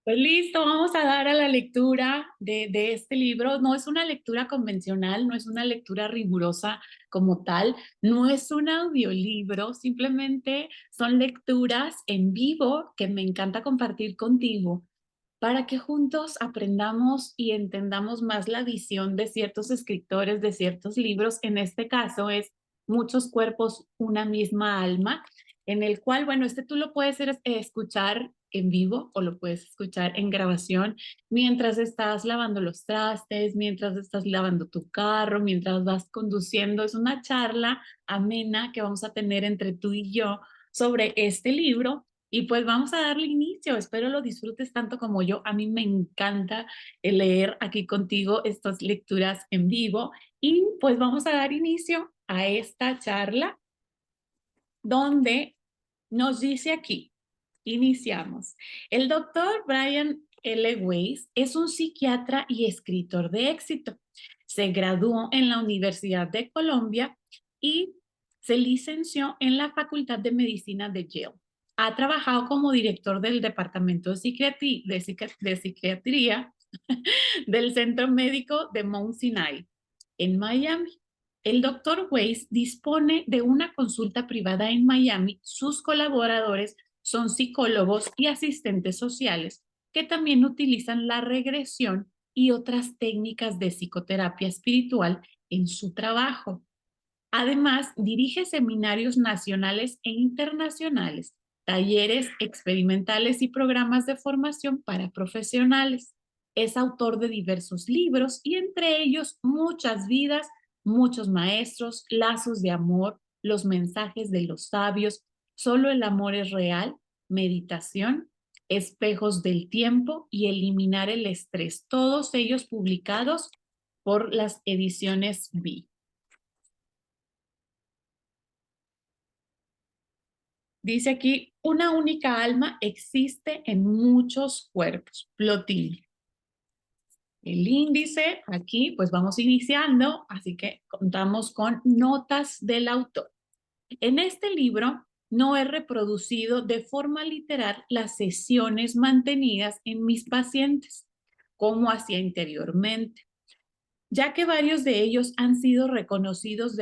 Pues listo, vamos a dar a la lectura de este libro. No es una lectura convencional, no es una lectura rigurosa como tal, no es un audiolibro, simplemente son lecturas en vivo que me encanta compartir contigo para que juntos aprendamos y entendamos más la visión de ciertos escritores, de ciertos libros. En este caso es Muchos cuerpos, una misma alma, en el cual, bueno, tú lo puedes escuchar en vivo o lo puedes escuchar en grabación mientras estás lavando los trastes, mientras estás lavando tu carro, mientras vas conduciendo. Es una charla amena que vamos a tener entre tú y yo sobre este libro y pues vamos a darle inicio. Espero lo disfrutes tanto como yo. A mí me encanta leer aquí contigo estas lecturas en vivo y pues vamos a dar inicio a esta charla donde nos dice aquí, iniciamos. El doctor Brian L. Weiss es un psiquiatra y escritor de éxito. Se graduó en la Universidad de Columbia y se licenció en la Facultad de Medicina de Yale. Ha trabajado como director del Departamento de Psiquiatría del Centro Médico de Mount Sinai en Miami. El doctor Weiss dispone de una consulta privada en Miami. Sus colaboradores son psicólogos y asistentes sociales que también utilizan la regresión y otras técnicas de psicoterapia espiritual en su trabajo. Además, dirige seminarios nacionales e internacionales, talleres experimentales y programas de formación para profesionales. Es autor de diversos libros y entre ellos Muchas vidas, muchos maestros, Lazos de amor, Los mensajes de los sabios, Solo el amor es real, Meditación, Espejos del tiempo y Eliminar el estrés, todos ellos publicados por las ediciones B. Dice aquí, una única alma existe en muchos cuerpos. Plotín. El índice, aquí pues vamos iniciando, así que contamos con notas del autor. En este libro no he reproducido de forma literal las sesiones mantenidas en mis pacientes, como hacía anteriormente, ya que varios de ellos han sido reconocidos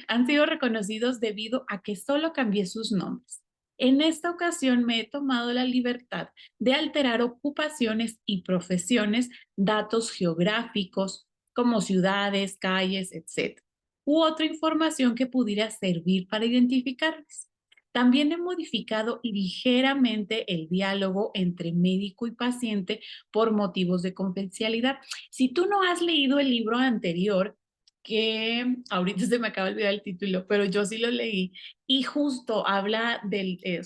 han sido reconocidos debido a que solo cambié sus nombres. En esta ocasión me he tomado la libertad de alterar ocupaciones y profesiones, datos geográficos como ciudades, calles, etc., u otra información que pudiera servir para identificarles. También he modificado ligeramente el diálogo entre médico y paciente por motivos de confidencialidad. Si tú no has leído el libro anterior, que ahorita se me acaba de olvidar el título, pero yo sí lo leí, y justo habla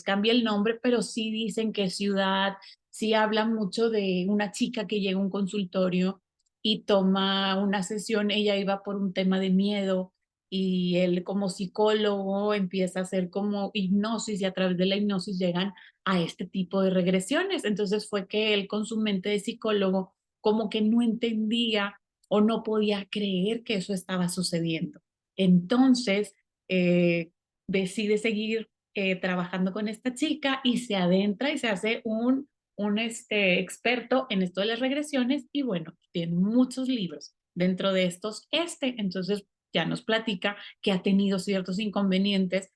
cambia el nombre, pero sí dicen que es ciudad, sí habla mucho de una chica que llega a un consultorio y toma una sesión, ella iba por un tema de miedo y él como psicólogo empieza a hacer como hipnosis y a través de la hipnosis llegan a este tipo de regresiones. Entonces fue que él con su mente de psicólogo como que no entendía o no podía creer que eso estaba sucediendo. Entonces, eh, decide seguir trabajando con esta chica y se adentra y se hace un experto en esto de las regresiones y bueno, tiene muchos libros. Dentro de estos, entonces ya nos platica que ha tenido ciertos inconvenientes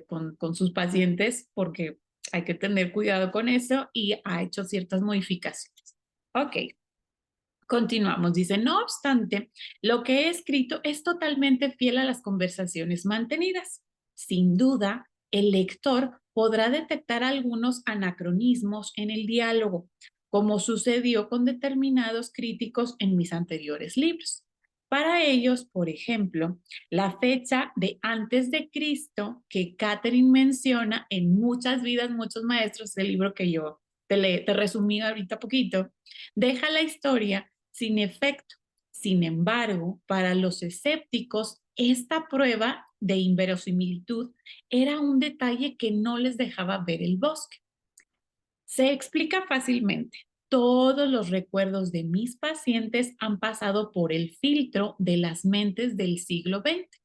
con sus pacientes porque hay que tener cuidado con eso y ha hecho ciertas modificaciones. Ok, continuamos. Dice, no obstante, lo que he escrito es totalmente fiel a las conversaciones mantenidas. Sin duda, el lector podrá detectar algunos anacronismos en el diálogo, como sucedió con determinados críticos en mis anteriores libros. Para ellos, por ejemplo, la fecha de antes de Cristo que Catherine menciona en Muchas vidas, muchos maestros, el libro que yo te resumí ahorita poquito, deja la historia sin efecto. Sin embargo, para los escépticos, esta prueba de inverosimilitud era un detalle que no les dejaba ver el bosque. Se explica fácilmente. Todos los recuerdos de mis pacientes han pasado por el filtro de las mentes del siglo XX.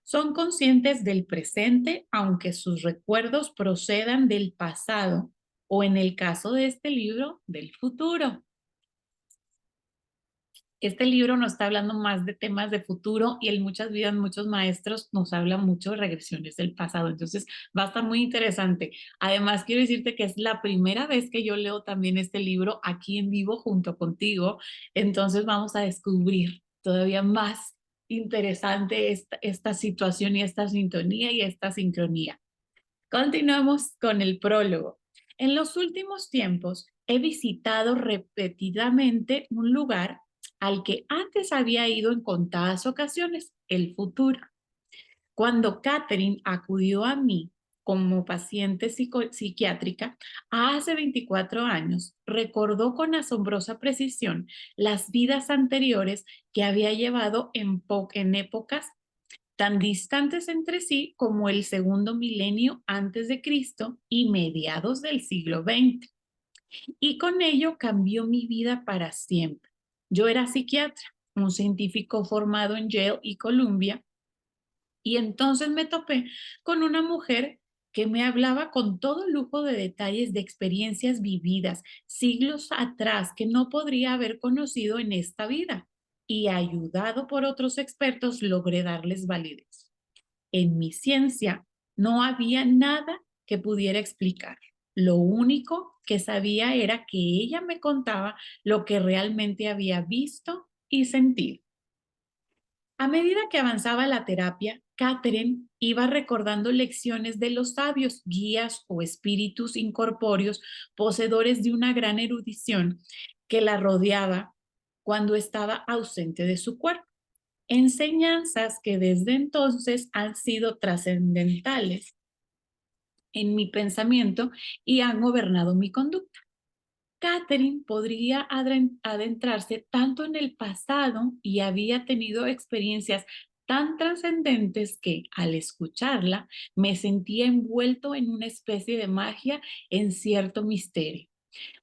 Son conscientes del presente, aunque sus recuerdos procedan del pasado o en el caso de este libro, del futuro. Este libro nos está hablando más de temas de futuro y en Muchas vidas, muchos maestros nos habla mucho de regresiones del pasado. Entonces va a estar muy interesante. Además, quiero decirte que es la primera vez que yo leo también este libro aquí en vivo junto contigo. Entonces vamos a descubrir todavía más interesante esta situación y esta sintonía y esta sincronía. Continuamos con el prólogo. En los últimos tiempos he visitado repetidamente un lugar al que antes había ido en contadas ocasiones, el futuro. Cuando Catherine acudió a mí como paciente psiquiátrica hace 24 años, recordó con asombrosa precisión las vidas anteriores que había llevado en épocas tan distantes entre sí como el segundo milenio antes de Cristo y mediados del siglo XX. Y con ello cambió mi vida para siempre. Yo era psiquiatra, un científico formado en Yale y Columbia, y entonces me topé con una mujer que me hablaba con todo lujo de detalles de experiencias vividas siglos atrás que no podría haber conocido en esta vida. Y ayudado por otros expertos, logré darles validez. En mi ciencia no había nada que pudiera explicar. Lo único que sabía era que ella me contaba lo que realmente había visto y sentido. A medida que avanzaba la terapia, Catherine iba recordando lecciones de los sabios, guías o espíritus incorpóreos poseedores de una gran erudición que la rodeaba cuando estaba ausente de su cuerpo. Enseñanzas que desde entonces han sido trascendentales en mi pensamiento y han gobernado mi conducta. Catherine podría adentrarse tanto en el pasado y había tenido experiencias tan trascendentes que al escucharla me sentía envuelto en una especie de magia en cierto misterio.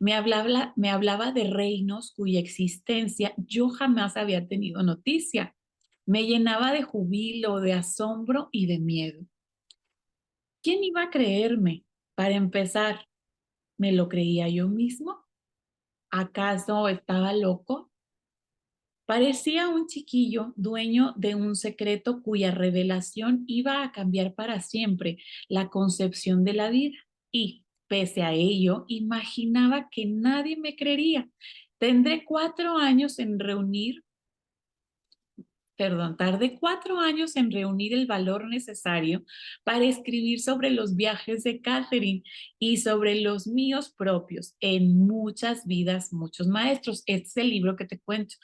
Me hablaba de reinos cuya existencia yo jamás había tenido noticia. Me llenaba de jubilo, de asombro y de miedo. ¿Quién iba a creerme? Para empezar, ¿me lo creía yo mismo? ¿Acaso estaba loco? Parecía un chiquillo dueño de un secreto cuya revelación iba a cambiar para siempre la concepción de la vida. Y, pese a ello, imaginaba que nadie me creería. Tendré 4 años en reunir tardé 4 años en reunir el valor necesario para escribir sobre los viajes de Catherine y sobre los míos propios en Muchas vidas, muchos maestros. Este es el libro que te cuento.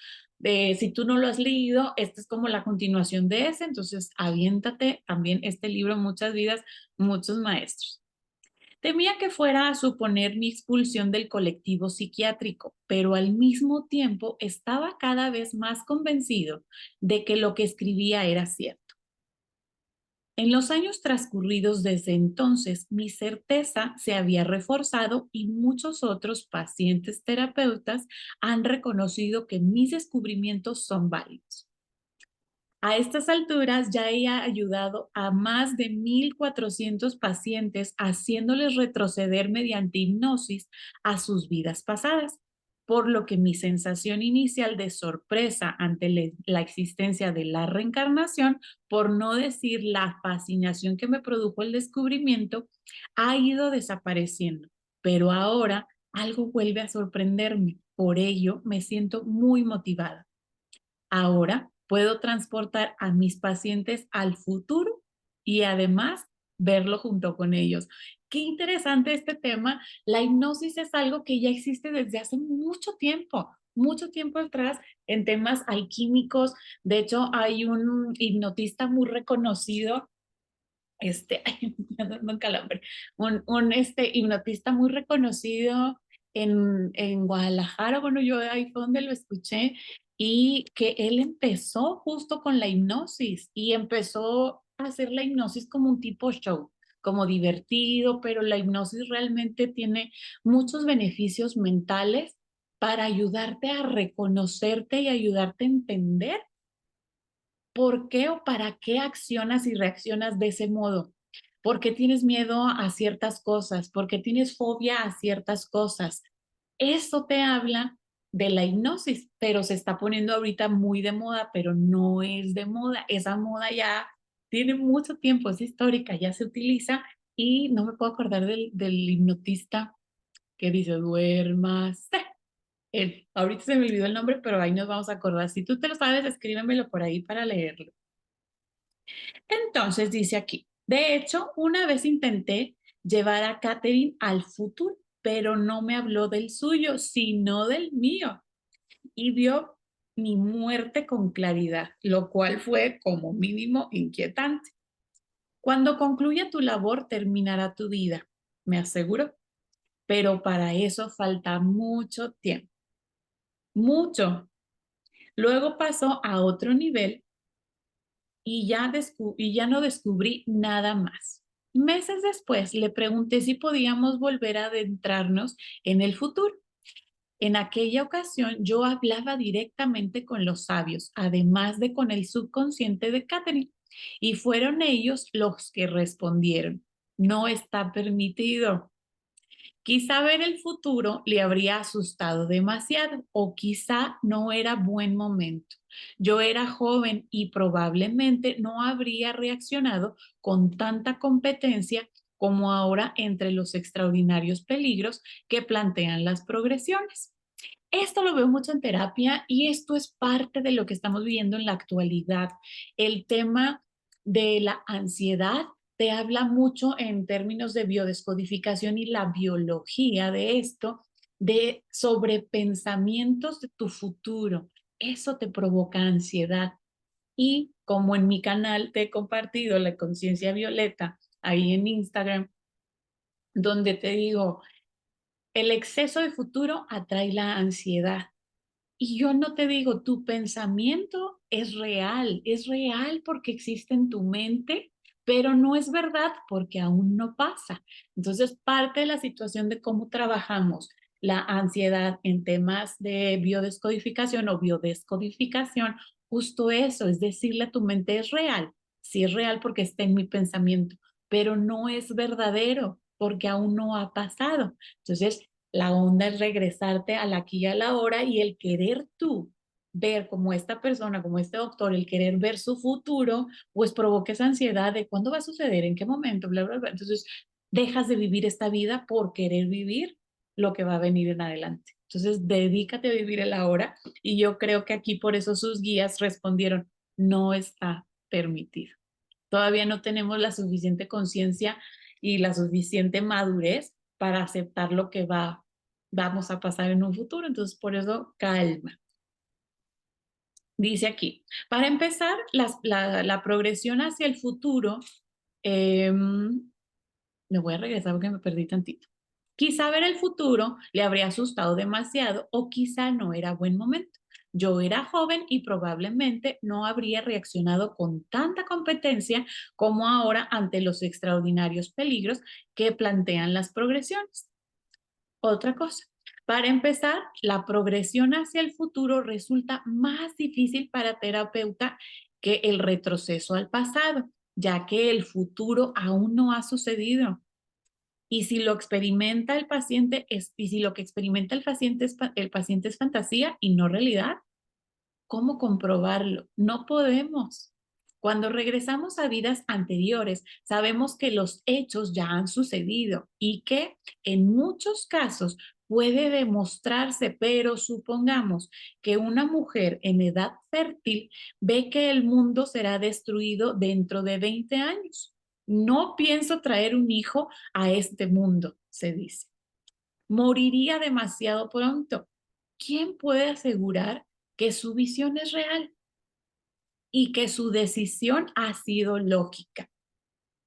Si tú no lo has leído, este es como la continuación de ese, entonces aviéntate también este libro, Muchas vidas, muchos maestros. Temía que fuera a suponer mi expulsión del colectivo psiquiátrico, pero al mismo tiempo estaba cada vez más convencido de que lo que escribía era cierto. En los años transcurridos desde entonces, mi certeza se había reforzado y muchos otros pacientes terapeutas han reconocido que mis descubrimientos son válidos. A estas alturas ya he ayudado a más de 1,400 pacientes haciéndoles retroceder mediante hipnosis a sus vidas pasadas, por lo que mi sensación inicial de sorpresa ante la existencia de la reencarnación, por no decir la fascinación que me produjo el descubrimiento, ha ido desapareciendo. Pero ahora algo vuelve a sorprenderme. Por ello me siento muy motivada. Ahora puedo transportar a mis pacientes al futuro y además verlo junto con ellos. Qué interesante este tema. La hipnosis es algo que ya existe desde hace mucho tiempo atrás en temas alquímicos. De hecho, hay un hipnotista muy reconocido, ay, me ando dando un calambre, hipnotista muy reconocido en Guadalajara, bueno, yo ahí fue donde lo escuché, y que él empezó justo con la hipnosis y empezó a hacer la hipnosis como un tipo show, como divertido, pero la hipnosis realmente tiene muchos beneficios mentales para ayudarte a reconocerte y ayudarte a entender por qué o para qué accionas y reaccionas de ese modo. ¿Por qué tienes miedo a ciertas cosas? ¿Por qué tienes fobia a ciertas cosas? Eso te habla de la hipnosis, pero se está poniendo ahorita muy de moda, pero no es de moda. Esa moda ya tiene mucho tiempo, es histórica, ya se utiliza y no me puedo acordar del hipnotista que dice, duérmase. Él, ahorita se me olvidó el nombre, pero ahí nos vamos a acordar. Si tú te lo sabes, escríbemelo por ahí para leerlo. Entonces dice aquí, de hecho, una vez intenté llevar a Katherine al futuro, pero no me habló del suyo, sino del mío, y vio mi muerte con claridad, lo cual fue como mínimo inquietante. Cuando concluya tu labor, terminará tu vida, me aseguró, pero para eso falta mucho tiempo, mucho. Luego pasó a otro nivel y ya no descubrí nada más. Meses después le pregunté si podíamos volver a adentrarnos en el futuro. En aquella ocasión yo hablaba directamente con los sabios, además de con el subconsciente de Catherine, y fueron ellos los que respondieron, no está permitido. Quizá ver el futuro le habría asustado demasiado o quizá no era buen momento. Yo era joven y probablemente no habría reaccionado con tanta competencia como ahora entre los extraordinarios peligros que plantean las progresiones. Esto lo veo mucho en terapia y esto es parte de lo que estamos viviendo en la actualidad. El tema de la ansiedad te habla mucho en términos de biodescodificación y la biología de esto, de sobrepensamientos de tu futuro. Eso te provoca ansiedad. Y como en mi canal te he compartido la conciencia violeta ahí en Instagram, donde te digo, el exceso de futuro atrae la ansiedad. Y yo no te digo, tu pensamiento es real porque existe en tu mente, pero no es verdad porque aún no pasa. Entonces, parte de la situación de cómo trabajamos la ansiedad en temas de biodescodificación o biodescodificación, justo eso, es decirle a tu mente es real, sí es real porque está en mi pensamiento, pero no es verdadero porque aún no ha pasado. Entonces, la onda es regresarte al aquí y a la hora y el querer tú ver como esta persona, como este doctor, el querer ver su futuro, pues provoca esa ansiedad de cuándo va a suceder, en qué momento, bla, bla, bla. Entonces, dejas de vivir esta vida por querer vivir lo que va a venir en adelante. Entonces, dedícate a vivir el ahora y yo creo que aquí por eso sus guías respondieron, no está permitido. Todavía no tenemos la suficiente conciencia y la suficiente madurez para aceptar lo que vamos a pasar en un futuro. Entonces, por eso, calma. Dice aquí, para empezar, la progresión hacia el futuro, me voy a regresar porque me perdí tantito. Quizá ver el futuro le habría asustado demasiado o quizá no era buen momento. Yo era joven y probablemente no habría reaccionado con tanta competencia como ahora ante los extraordinarios peligros que plantean las progresiones. Otra cosa, para empezar, la progresión hacia el futuro resulta más difícil para terapeuta que el retroceso al pasado, ya que el futuro aún no ha sucedido. Y si lo experimenta el paciente y si lo que experimenta el paciente es fantasía y no realidad, ¿cómo comprobarlo? No podemos. Cuando regresamos a vidas anteriores, sabemos que los hechos ya han sucedido y que en muchos casos puede demostrarse, pero supongamos que una mujer en edad fértil ve que el mundo será destruido dentro de 20 años. No pienso traer un hijo a este mundo, se dice. Moriría demasiado pronto. ¿Quién puede asegurar que su visión es real y que su decisión ha sido lógica?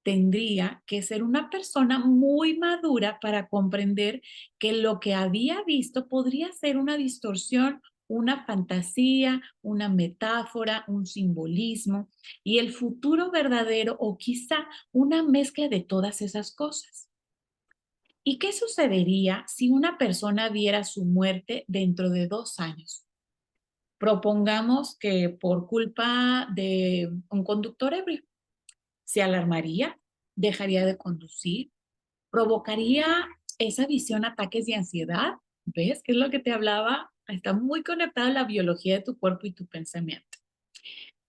Tendría que ser una persona muy madura para comprender que lo que había visto podría ser una distorsión, una fantasía, una metáfora, un simbolismo y el futuro verdadero o quizá una mezcla de todas esas cosas. ¿Y qué sucedería si una persona viera su muerte dentro de 2 años? Propongamos que por culpa de un conductor ebrio, ¿se alarmaría? dejaría de conducir, provocaría esa visión, ataques de ansiedad. ¿Ves? ¿Qué es lo que te hablaba? Está muy conectada la biología de tu cuerpo y tu pensamiento.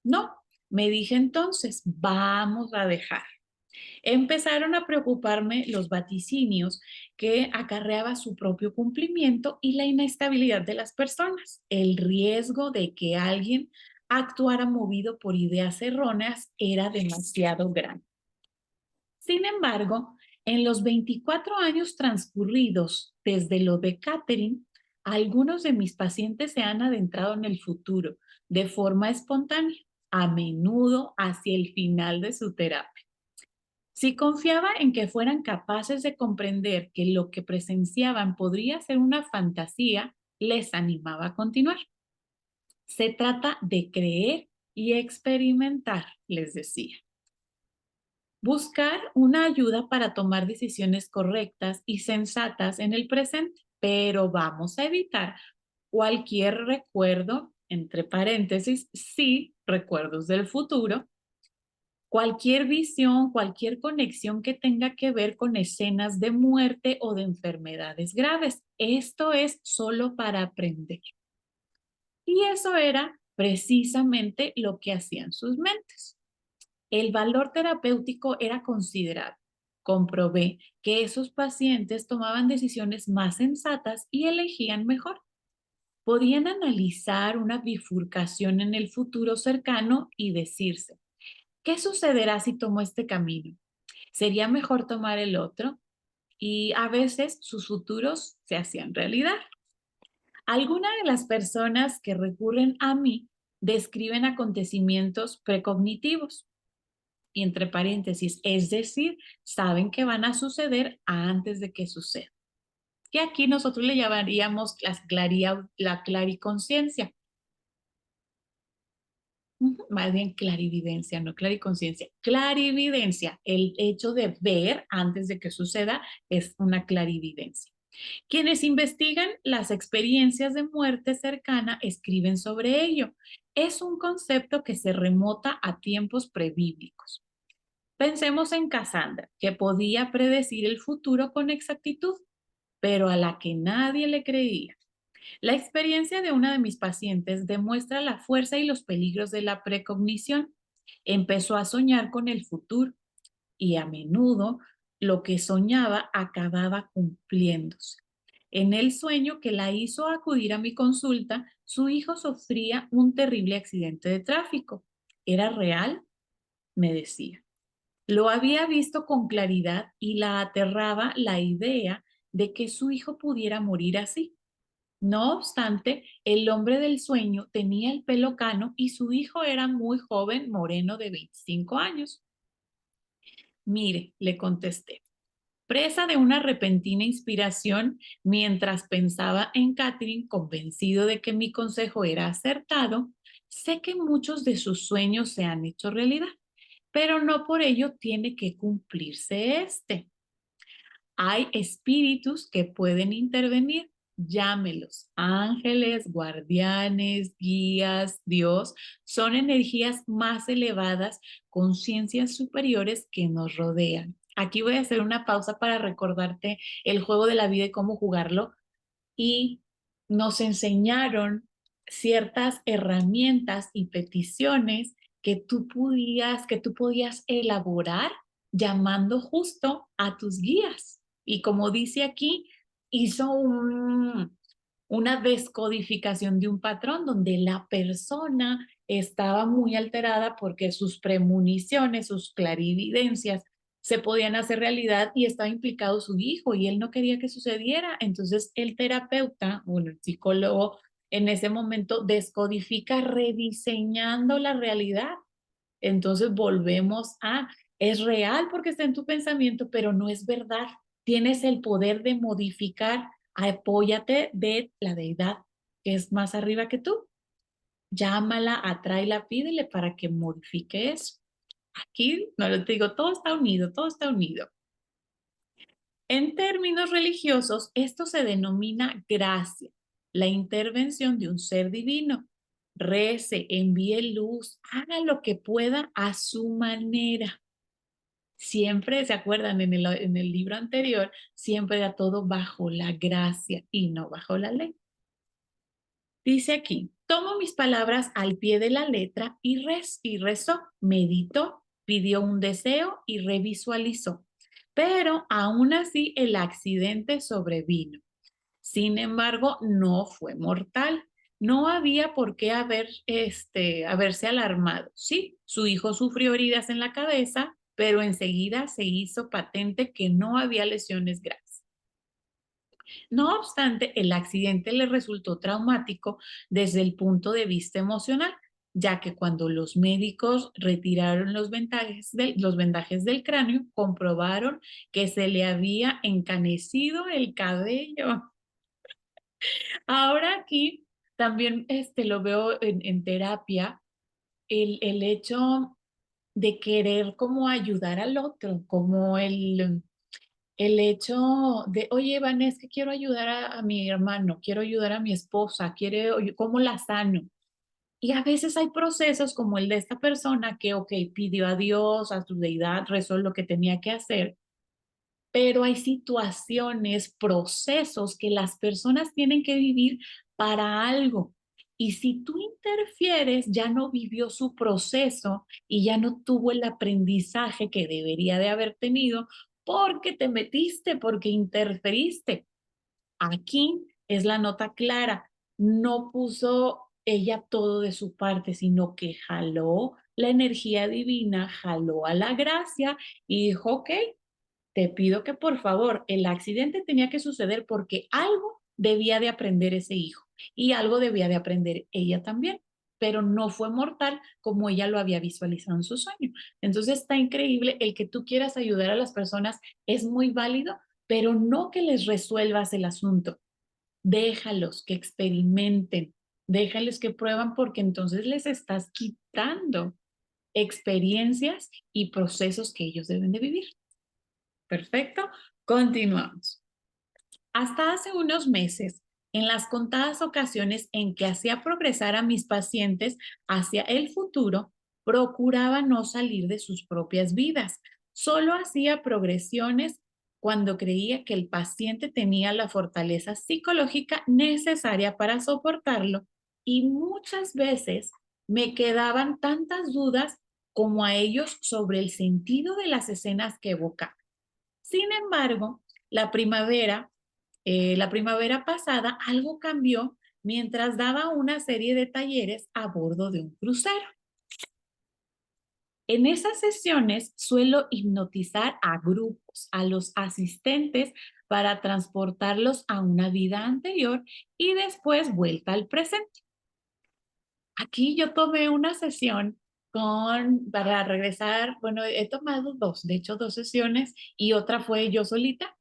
No, me dije entonces, vamos a dejar. Empezaron a preocuparme los vaticinios que acarreaba su propio cumplimiento y la inestabilidad de las personas. El riesgo de que alguien actuara movido por ideas erróneas era demasiado grande. Sin embargo, en los 24 años transcurridos desde lo de Catherine, algunos de mis pacientes se han adentrado en el futuro de forma espontánea, a menudo hacia el final de su terapia. Si confiaba en que fueran capaces de comprender que lo que presenciaban podría ser una fantasía, les animaba a continuar. Se trata de creer y experimentar, les decía. Buscar una ayuda para tomar decisiones correctas y sensatas en el presente, pero vamos a evitar cualquier recuerdo, entre paréntesis, sí, recuerdos del futuro, cualquier visión, cualquier conexión que tenga que ver con escenas de muerte o de enfermedades graves. Esto es solo para aprender. Y eso era precisamente lo que hacían sus mentes. El valor terapéutico era considerable. Comprobé que esos pacientes tomaban decisiones más sensatas y elegían mejor. Podían analizar una bifurcación en el futuro cercano y decirse, ¿qué sucederá si tomo este camino? ¿Sería mejor tomar el otro? Y a veces sus futuros se hacían realidad. Algunas de las personas que recurren a mí describen acontecimientos precognitivos y entre paréntesis, es decir, saben que van a suceder antes de que suceda. Que aquí nosotros le llamaríamos la clariconciencia. Más bien clarividencia, no clariconciencia. Clarividencia, el hecho de ver antes de que suceda es una clarividencia. Quienes investigan las experiencias de muerte cercana escriben sobre ello. Es un concepto que se remota a tiempos prebíblicos. Pensemos en Cassandra, que podía predecir el futuro con exactitud, pero a la que nadie le creía. La experiencia de una de mis pacientes demuestra la fuerza y los peligros de la precognición. Empezó a soñar con el futuro y a menudo lo que soñaba acababa cumpliéndose. En el sueño que la hizo acudir a mi consulta, su hijo sufría un terrible accidente de tráfico. ¿Era real? Me decía. Lo había visto con claridad y la aterraba la idea de que su hijo pudiera morir así. No obstante, el hombre del sueño tenía el pelo cano y su hijo era muy joven, moreno de 25 años. Mire, le contesté, presa de una repentina inspiración, mientras pensaba en Catherine, convencido de que mi consejo era acertado, sé que muchos de sus sueños se han hecho realidad, pero no por ello tiene que cumplirse este. Hay espíritus que pueden intervenir, llámelos ángeles, guardianes, guías, Dios, son energías más elevadas, conciencias superiores que nos rodean. Aquí voy a hacer una pausa para recordarte el juego de la vida y cómo jugarlo. Y nos enseñaron ciertas herramientas y peticiones que tú podías elaborar llamando justo a tus guías. Y como dice aquí, hizo una descodificación de un patrón donde la persona estaba muy alterada porque sus premoniciones, sus clarividencias se podían hacer realidad y estaba implicado su hijo y él no quería que sucediera. Entonces el terapeuta, bueno, el psicólogo en ese momento descodifica rediseñando la realidad. Entonces volvemos a, es real porque está en tu pensamiento, pero no es verdad. Tienes el poder de modificar, apóyate de la deidad que es más arriba que tú. Llámala, atráela, pídele para que modifique eso. Aquí, no te digo, todo está unido, todo está unido. En términos religiosos, esto se denomina gracia, la intervención de un ser divino. Rece, envíe luz, haga lo que pueda a su manera. Siempre, ¿se acuerdan? En el libro anterior, siempre era todo bajo la gracia y no bajo la ley. Dice aquí, tomo mis palabras al pie de la letra y rezó, meditó, pidió un deseo y revisualizó. Pero aún así el accidente sobrevino. Sin embargo, no fue mortal. No había por qué haberse alarmado. Sí, su hijo sufrió heridas en la cabeza, pero enseguida se hizo patente que no había lesiones graves. No obstante, el accidente le resultó traumático desde el punto de vista emocional, ya que cuando los médicos retiraron los vendajes del cráneo, comprobaron que se le había encanecido el cabello. Ahora aquí también lo veo en terapia, el hecho de querer como ayudar al otro, como el hecho de, oye, Vanessa, que quiero ayudar a mi hermano, quiero ayudar a mi esposa, oye, ¿cómo la sano? Y a veces hay procesos como el de esta persona que, ok, pidió a Dios, a su deidad, rezó lo que tenía que hacer, pero hay situaciones, procesos que las personas tienen que vivir para algo. Y si tú interfieres, ya no vivió su proceso y ya no tuvo el aprendizaje que debería de haber tenido porque te metiste, porque interferiste. Aquí es la nota clara. No puso ella todo de su parte, sino que jaló la energía divina, jaló a la gracia y dijo, ok, te pido que por favor, el accidente tenía que suceder porque algo debía de aprender ese hijo y algo debía de aprender ella también, pero no fue mortal como ella lo había visualizado en su sueño. Entonces está increíble el que tú quieras ayudar a las personas, es muy válido, pero no que les resuelvas el asunto. Déjalos que experimenten, déjales que prueban porque entonces les estás quitando experiencias y procesos que ellos deben de vivir. Perfecto, continuamos. Hasta hace unos meses, en las contadas ocasiones en que hacía progresar a mis pacientes hacia el futuro, procuraba no salir de sus propias vidas. Solo hacía progresiones cuando creía que el paciente tenía la fortaleza psicológica necesaria para soportarlo y muchas veces me quedaban tantas dudas como a ellos sobre el sentido de las escenas que evocaba. Sin embargo, la primavera pasada algo cambió mientras daba una serie de talleres a bordo de un crucero. En esas sesiones suelo hipnotizar a grupos, a los asistentes para transportarlos a una vida anterior y después vuelta al presente. Aquí yo tomé una sesión para regresar, bueno, he tomado dos, de hecho dos sesiones y otra fue yo solita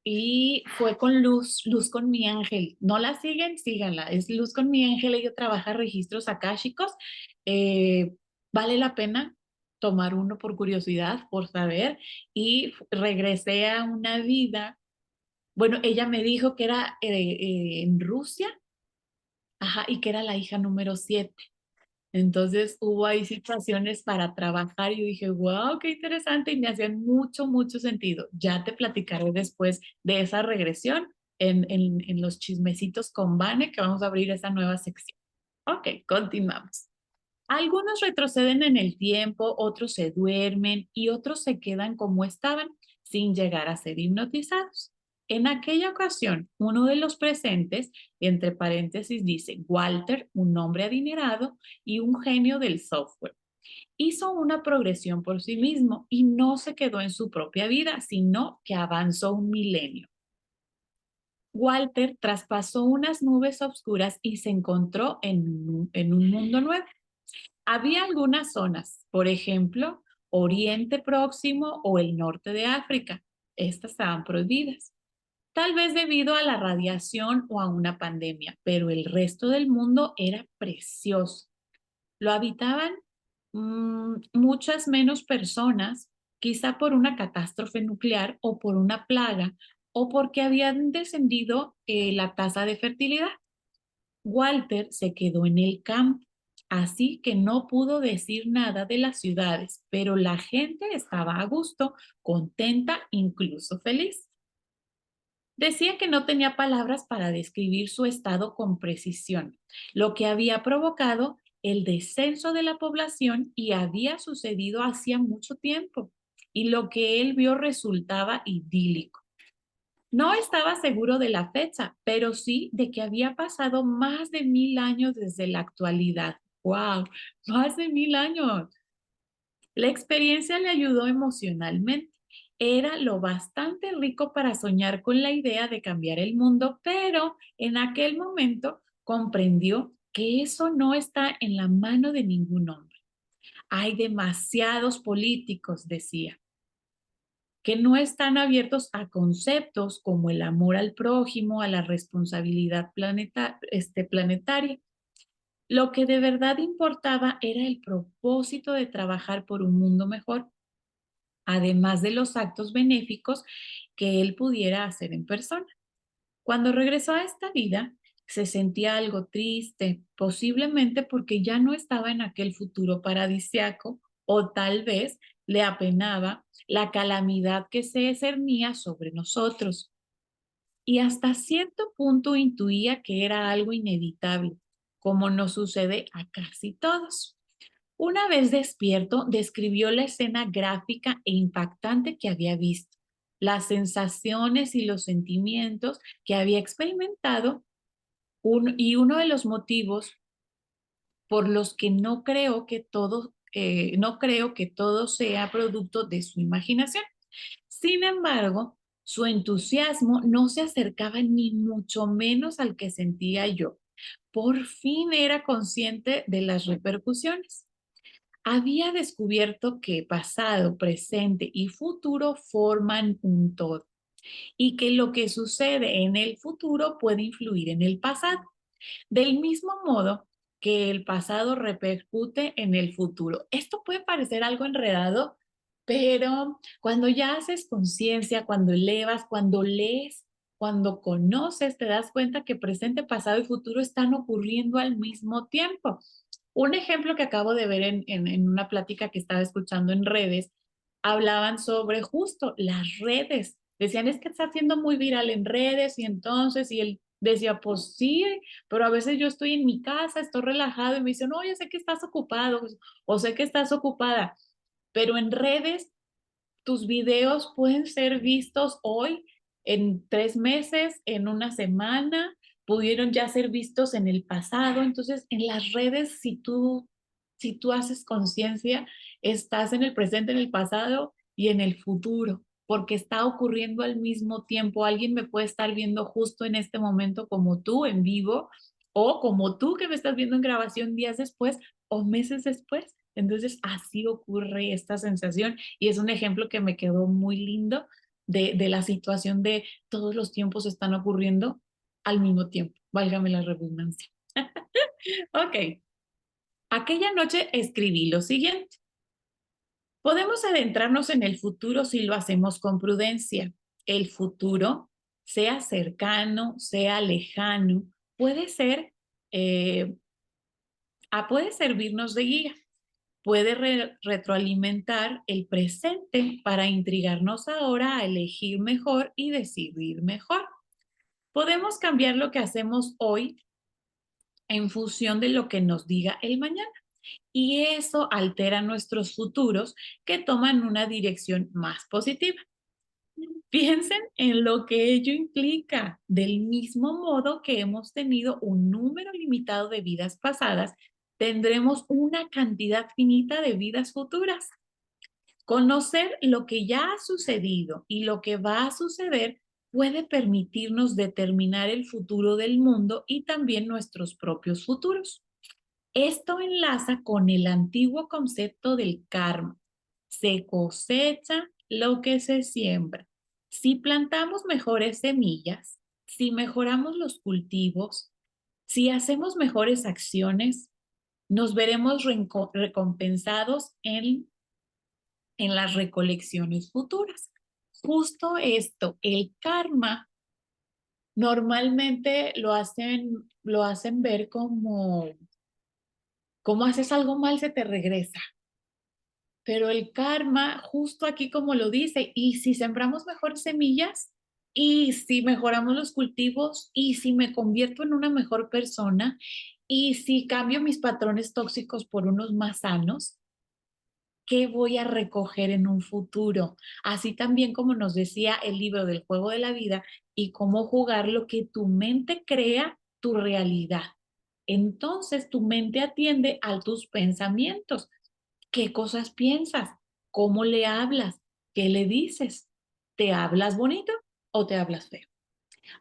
y fue con Luz, Luz con mi ángel. ¿No la siguen? Síganla. Es Luz con mi ángel. Ella trabaja registros akáshicos. Eh, vale la pena tomar uno por curiosidad, por saber. Y regresé a una vida. Bueno, ella me dijo que era en Rusia, ajá, y que era la hija número 7. Entonces hubo ahí situaciones para trabajar y yo dije, wow, qué interesante y me hacían mucho, mucho sentido. Ya te platicaré después de esa regresión en los chismecitos con Vane, que vamos a abrir esa nueva sección. Ok, continuamos. Algunos retroceden en el tiempo, otros se duermen y otros se quedan como estaban sin llegar a ser hipnotizados. En aquella ocasión, uno de los presentes, entre paréntesis, dice Walter, un hombre adinerado y un genio del software, hizo una progresión por sí mismo y no se quedó en su propia vida, sino que avanzó un milenio. Walter traspasó unas nubes oscuras y se encontró en un mundo nuevo. Había algunas zonas, por ejemplo, Oriente Próximo o el norte de África. Estas estaban prohibidas, tal vez debido a la radiación o a una pandemia, pero el resto del mundo era precioso. Lo habitaban muchas menos personas, quizá por una catástrofe nuclear o por una plaga o porque habían descendido la tasa de fertilidad. Walter se quedó en el campo así que no pudo decir nada de las ciudades, pero la gente estaba a gusto, contenta, incluso feliz. Decía que no tenía palabras para describir su estado con precisión, lo que había provocado el descenso de la población y había sucedido hacía mucho tiempo, y lo que él vio resultaba idílico. No estaba seguro de la fecha, pero sí de que había pasado más de 1000 años desde la actualidad. ¡Wow! Más de 1000 años. La experiencia le ayudó emocionalmente. Era lo bastante rico para soñar con la idea de cambiar el mundo, pero en aquel momento comprendió que eso no está en la mano de ningún hombre. Hay demasiados políticos, decía, que no están abiertos a conceptos como el amor al prójimo, a la responsabilidad planetaria. Lo que de verdad importaba era el propósito de trabajar por un mundo mejor, además de los actos benéficos que él pudiera hacer en persona. Cuando regresó a esta vida, se sentía algo triste, posiblemente porque ya no estaba en aquel futuro paradisiaco, o tal vez le apenaba la calamidad que se cernía sobre nosotros. Y hasta cierto punto intuía que era algo inevitable, como nos sucede a casi todos. Una vez despierto, describió la escena gráfica e impactante que había visto, las sensaciones y los sentimientos que había experimentado, y uno de los motivos por los que no creo que todo sea producto de su imaginación. Sin embargo, su entusiasmo no se acercaba ni mucho menos al que sentía yo. Por fin era consciente de las repercusiones. Había descubierto que pasado, presente y futuro forman un todo, y que lo que sucede en el futuro puede influir en el pasado, del mismo modo que el pasado repercute en el futuro. Esto puede parecer algo enredado, pero cuando ya haces conciencia, cuando elevas, cuando lees, cuando conoces, te das cuenta que presente, pasado y futuro están ocurriendo al mismo tiempo. Un ejemplo que acabo de ver en una plática que estaba escuchando en redes, hablaban sobre justo las redes. Decían, es que está siendo muy viral en redes y entonces, y él decía, pues sí, pero a veces yo estoy en mi casa, estoy relajado y me dicen, no, yo sé que estás ocupado o sé que estás ocupada, pero en redes tus videos pueden ser vistos hoy, en 3 meses, en una semana, pudieron ya ser vistos en el pasado. Entonces, en las redes, si tú haces conciencia, estás en el presente, en el pasado y en el futuro, porque está ocurriendo al mismo tiempo. Alguien me puede estar viendo justo en este momento como tú, en vivo, o como tú que me estás viendo en grabación días después o meses después. Entonces, así ocurre esta sensación y es un ejemplo que me quedó muy lindo de la situación de todos los tiempos están ocurriendo al mismo tiempo, válgame la redundancia. Ok, aquella noche escribí lo siguiente. Podemos adentrarnos en el futuro si lo hacemos con prudencia. El futuro, sea cercano, sea lejano, puede ser, eh, puede servirnos de guía. Puede retroalimentar el presente para intrigarnos ahora a elegir mejor y decidir mejor. Podemos cambiar lo que hacemos hoy en función de lo que nos diga el mañana, y eso altera nuestros futuros que toman una dirección más positiva. Piensen en lo que ello implica, del mismo modo que hemos tenido un número limitado de vidas pasadas, tendremos una cantidad finita de vidas futuras. Conocer lo que ya ha sucedido y lo que va a suceder puede permitirnos determinar el futuro del mundo y también nuestros propios futuros. Esto enlaza con el antiguo concepto del karma. Se cosecha lo que se siembra. Si plantamos mejores semillas, si mejoramos los cultivos, si hacemos mejores acciones, nos veremos recompensados en las recolecciones futuras. Justo esto, el karma, normalmente lo hacen ver ¿Cómo haces algo mal se te regresa? Pero el karma, justo aquí como lo dice, y si sembramos mejores semillas, y si mejoramos los cultivos, y si me convierto en una mejor persona, y si cambio mis patrones tóxicos por unos más sanos, ¿qué voy a recoger en un futuro? Así también como nos decía el libro del juego de la vida y cómo jugar lo que tu mente crea tu realidad. Entonces tu mente atiende a tus pensamientos. ¿Qué cosas piensas? ¿Cómo le hablas? ¿Qué le dices? ¿Te hablas bonito o te hablas feo?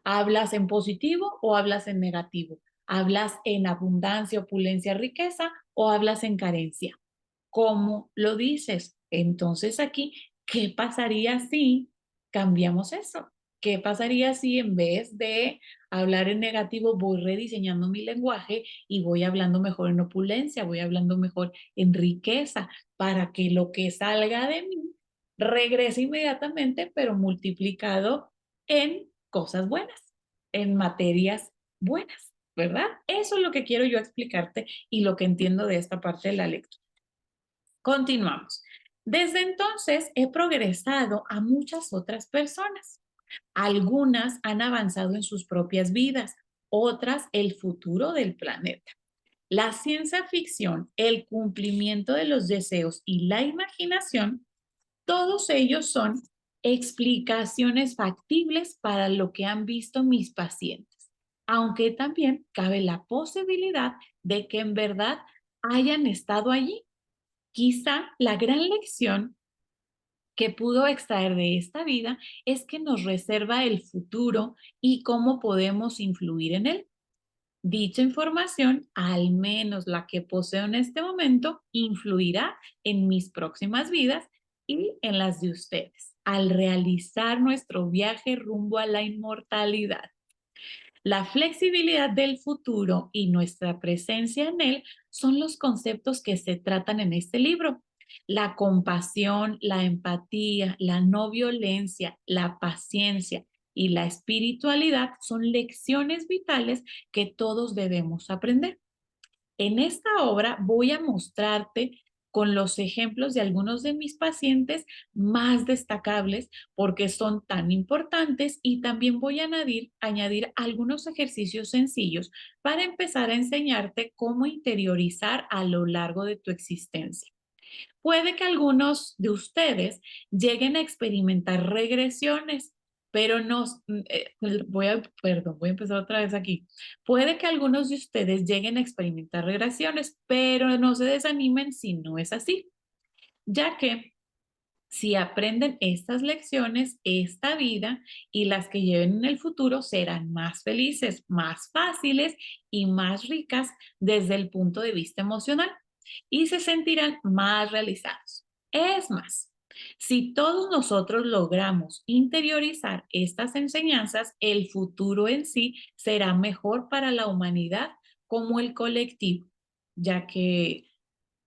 ¿Hablas en positivo o hablas en negativo? ¿Hablas en abundancia, opulencia, riqueza o hablas en carencia? ¿Cómo lo dices? Entonces aquí, ¿qué pasaría si cambiamos eso? ¿Qué pasaría si en vez de hablar en negativo voy rediseñando mi lenguaje y voy hablando mejor en opulencia, voy hablando mejor en riqueza, para que lo que salga de mí regrese inmediatamente, pero multiplicado en cosas buenas, en materias buenas, ¿verdad? Eso es lo que quiero yo explicarte y lo que entiendo de esta parte de la lectura. Continuamos. Desde entonces he progresado a muchas otras personas. Algunas han avanzado en sus propias vidas, otras el futuro del planeta. La ciencia ficción, el cumplimiento de los deseos y la imaginación, todos ellos son explicaciones factibles para lo que han visto mis pacientes, aunque también cabe la posibilidad de que en verdad hayan estado allí. Quizá la gran lección que pudo extraer de esta vida es que nos reserva el futuro y cómo podemos influir en él. Dicha información, al menos la que poseo en este momento, influirá en mis próximas vidas y en las de ustedes, al realizar nuestro viaje rumbo a la inmortalidad. La flexibilidad del futuro y nuestra presencia en él son los conceptos que se tratan en este libro. La compasión, la empatía, la no violencia, la paciencia y la espiritualidad son lecciones vitales que todos debemos aprender. En esta obra voy a mostrarte con los ejemplos de algunos de mis pacientes más destacables porque son tan importantes, y también voy a añadir algunos ejercicios sencillos para empezar a enseñarte cómo interiorizar a lo largo de tu existencia. Puede que algunos de ustedes lleguen a experimentar regresiones, pero no, voy a empezar otra vez aquí. Puede que algunos de ustedes lleguen a experimentar regresiones, pero no se desanimen si no es así, ya que si aprenden estas lecciones, esta vida y las que lleven en el futuro serán más felices, más fáciles y más ricas desde el punto de vista emocional, y se sentirán más realizados. Es más, si todos nosotros logramos interiorizar estas enseñanzas, el futuro en sí será mejor para la humanidad como el colectivo, ya que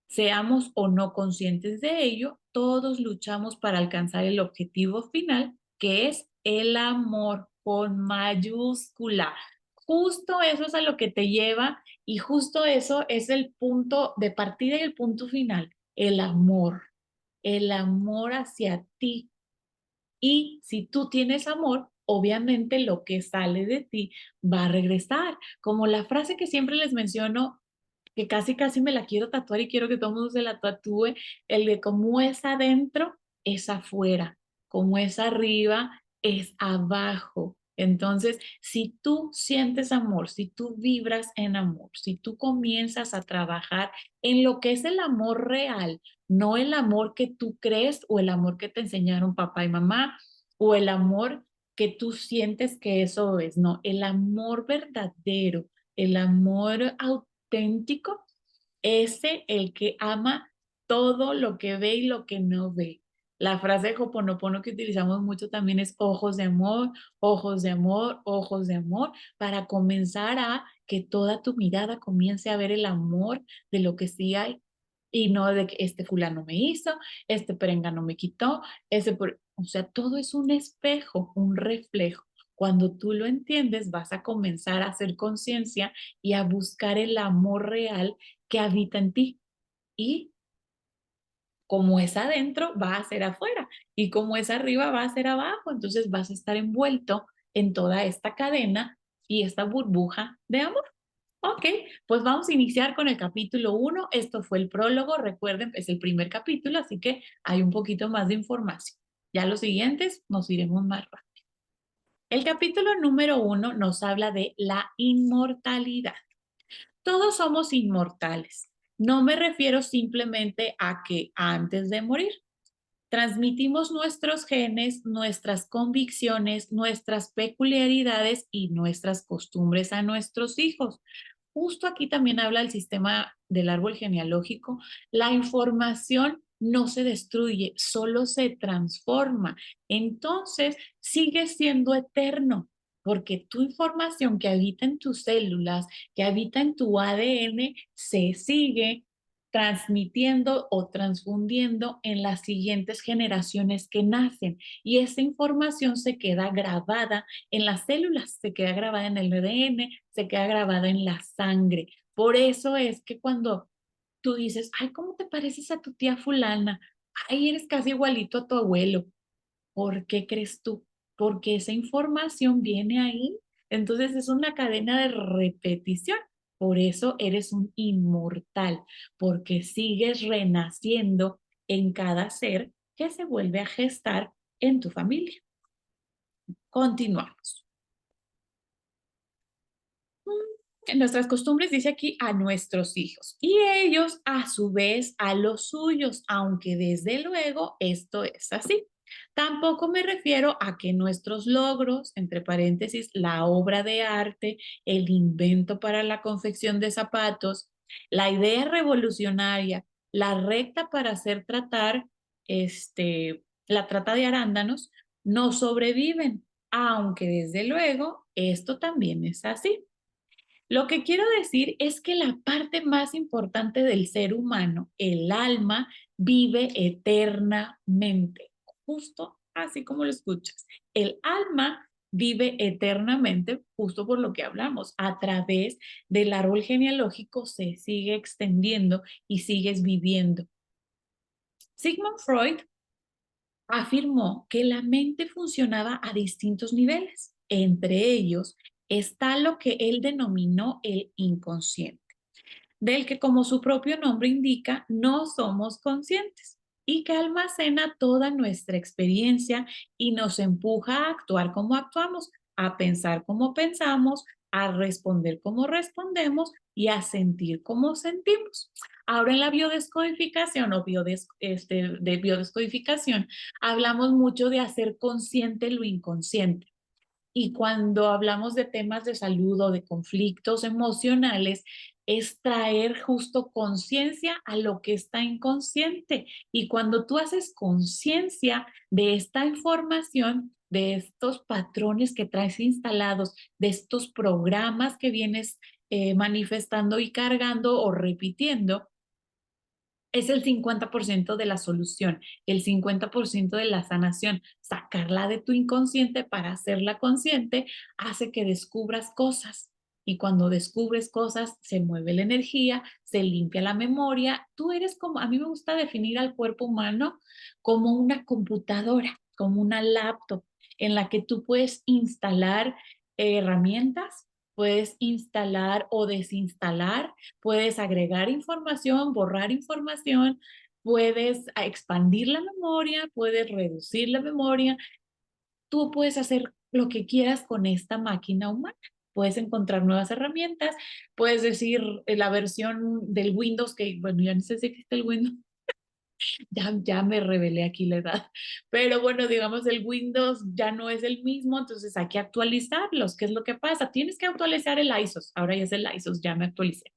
seamos o no conscientes de ello, todos luchamos para alcanzar el objetivo final, que es el amor con mayúscula. Justo eso es a lo que te lleva, y justo eso es el punto de partida y el punto final, el amor hacia ti. Y si tú tienes amor, obviamente lo que sale de ti va a regresar. Como la frase que siempre les menciono, que casi casi me la quiero tatuar y quiero que todo el mundo se la tatúe, el de como es adentro, es afuera, como es arriba, es abajo. Entonces, si tú sientes amor, si tú vibras en amor, si tú comienzas a trabajar en lo que es el amor real, no el amor que tú crees o el amor que te enseñaron papá y mamá o el amor que tú sientes que eso es, no, el amor verdadero, el amor auténtico, ese el que ama todo lo que ve y lo que no ve. La frase de Hoponopono que utilizamos mucho también es ojos de amor, ojos de amor, ojos de amor, para comenzar a que toda tu mirada comience a ver el amor de lo que sí hay, y no de que este fulano me hizo, este perengano me quitó, o sea, todo es un espejo, un reflejo. Cuando tú lo entiendes, vas a comenzar a hacer conciencia y a buscar el amor real que habita en ti. Y como es adentro, va a ser afuera. Y como es arriba, va a ser abajo. Entonces vas a estar envuelto en toda esta cadena y esta burbuja de amor. Ok, pues vamos a iniciar con el capítulo 1. Esto fue el prólogo. Recuerden, es el primer capítulo, así que hay un poquito más de información. Ya los siguientes nos iremos más rápido. El capítulo número 1 nos habla de la inmortalidad. Todos somos inmortales. No me refiero simplemente a que antes de morir transmitimos nuestros genes, nuestras convicciones, nuestras peculiaridades y nuestras costumbres a nuestros hijos. Justo aquí también habla el sistema del árbol genealógico. La información no se destruye, solo se transforma. Entonces, sigue siendo eterno, porque tu información que habita en tus células, que habita en tu ADN, se sigue transmitiendo o transfundiendo en las siguientes generaciones que nacen. Y esa información se queda grabada en las células, se queda grabada en el ADN, se queda grabada en la sangre. Por eso es que cuando tú dices, ay, ¿cómo te pareces a tu tía fulana? Ay, eres casi igualito a tu abuelo. ¿Por qué crees tú? Porque esa información viene ahí. Entonces es una cadena de repetición. Por eso eres un inmortal, porque sigues renaciendo en cada ser que se vuelve a gestar en tu familia. Continuamos. En nuestras costumbres dice aquí a nuestros hijos y ellos a su vez a los suyos, aunque desde luego esto es así. Tampoco me refiero a que nuestros logros, entre paréntesis, la obra de arte, el invento para la confección de zapatos, la idea revolucionaria, la recta para hacer tratar, la trata de arándanos, no sobreviven, aunque desde luego esto también es así. Lo que quiero decir es que la parte más importante del ser humano, el alma, vive eternamente, justo así como lo escuchas. El alma vive eternamente, justo por lo que hablamos, a través del árbol genealógico se sigue extendiendo y sigues viviendo. Sigmund Freud afirmó que la mente funcionaba a distintos niveles. Entre ellos está lo que él denominó el inconsciente, del que, como su propio nombre indica, no somos conscientes y que almacena toda nuestra experiencia y nos empuja a actuar como actuamos, a pensar como pensamos, a responder como respondemos y a sentir como sentimos. Ahora en la biodescodificación o de biodescodificación hablamos mucho de hacer consciente lo inconsciente. Y cuando hablamos de temas de salud o de conflictos emocionales, es traer justo conciencia a lo que está inconsciente. Y cuando tú haces conciencia de esta información, de estos patrones que traes instalados, de estos programas que vienes manifestando y cargando o repitiendo, es el 50% de la solución, el 50% de la sanación. Sacarla de tu inconsciente para hacerla consciente hace que descubras cosas. Y cuando descubres cosas, se mueve la energía, se limpia la memoria. Tú eres como, a mí me gusta definir al cuerpo humano como una computadora, como una laptop, en la que tú puedes instalar herramientas, puedes instalar o desinstalar. Puedes agregar información, borrar información, puedes expandir la memoria, puedes reducir la memoria. Tú puedes hacer lo que quieras con esta máquina humana. Puedes encontrar nuevas herramientas, puedes decir la versión del Windows, que bueno, ya no sé si existe el Windows, ya me revelé aquí la edad, pero bueno, digamos el Windows ya no es el mismo, entonces hay que actualizarlos. ¿Qué es lo que pasa? Tienes que actualizar el ISOS, ahora ya es el ISOS, ya me actualicé.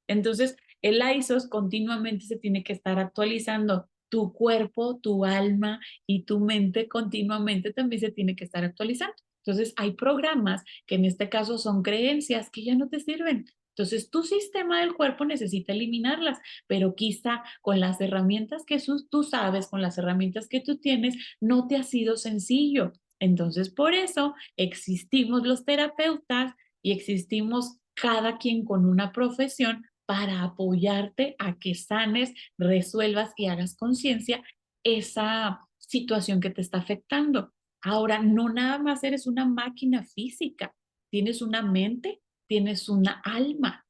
Entonces, el ISOS continuamente se tiene que estar actualizando. Tu cuerpo, tu alma y tu mente continuamente también se tiene que estar actualizando. Entonces, hay programas que en este caso son creencias que ya no te sirven. Entonces, tu sistema del cuerpo necesita eliminarlas, pero quizá con las herramientas que tú sabes, con las herramientas que tú tienes, no te ha sido sencillo. Entonces, por eso existimos los terapeutas y existimos cada quien con una profesión para apoyarte a que sanes, resuelvas y hagas conciencia esa situación que te está afectando. Ahora, no nada más eres una máquina física, tienes una mente, tienes una alma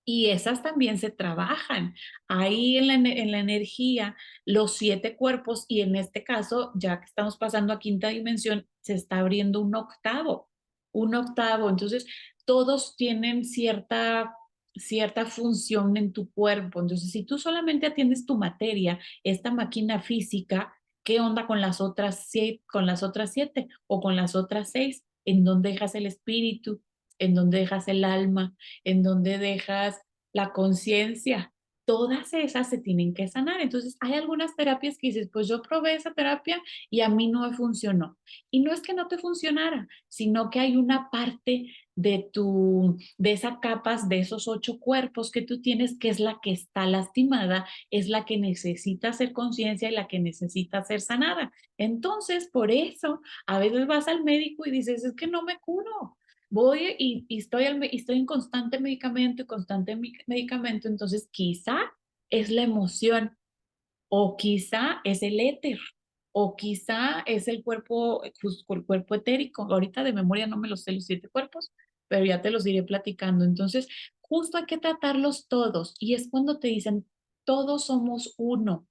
y esas también se trabajan. Ahí en la energía, los 7 cuerpos y en este caso, ya que estamos pasando a quinta dimensión, se está abriendo un octavo, un octavo. Entonces, todos tienen cierta función en tu cuerpo. Entonces, si tú solamente atiendes tu materia, esta máquina física, ¿qué onda con las otras 7 o con las otras 6? ¿En dónde dejas el espíritu? ¿En dónde dejas el alma? ¿En dónde dejas la conciencia? Todas esas se tienen que sanar. Entonces, hay algunas terapias que dices, pues yo probé esa terapia y a mí no me funcionó. Y no es que no te funcionara, sino que hay una parte de esas capas, de esos 8 cuerpos que tú tienes, que es la que está lastimada, es la que necesita hacer conciencia y la que necesita ser sanada. Entonces, por eso, a veces vas al médico y dices, es que no me curo, voy y estoy en constante medicamento y constante medicamento, entonces quizá es la emoción o quizá es el éter o quizá es el cuerpo, el cuerpo etérico. Ahorita de memoria no me los sé los 7 cuerpos, pero ya te los iré platicando. Entonces, justo hay que tratarlos todos y es cuando te dicen, todos somos uno.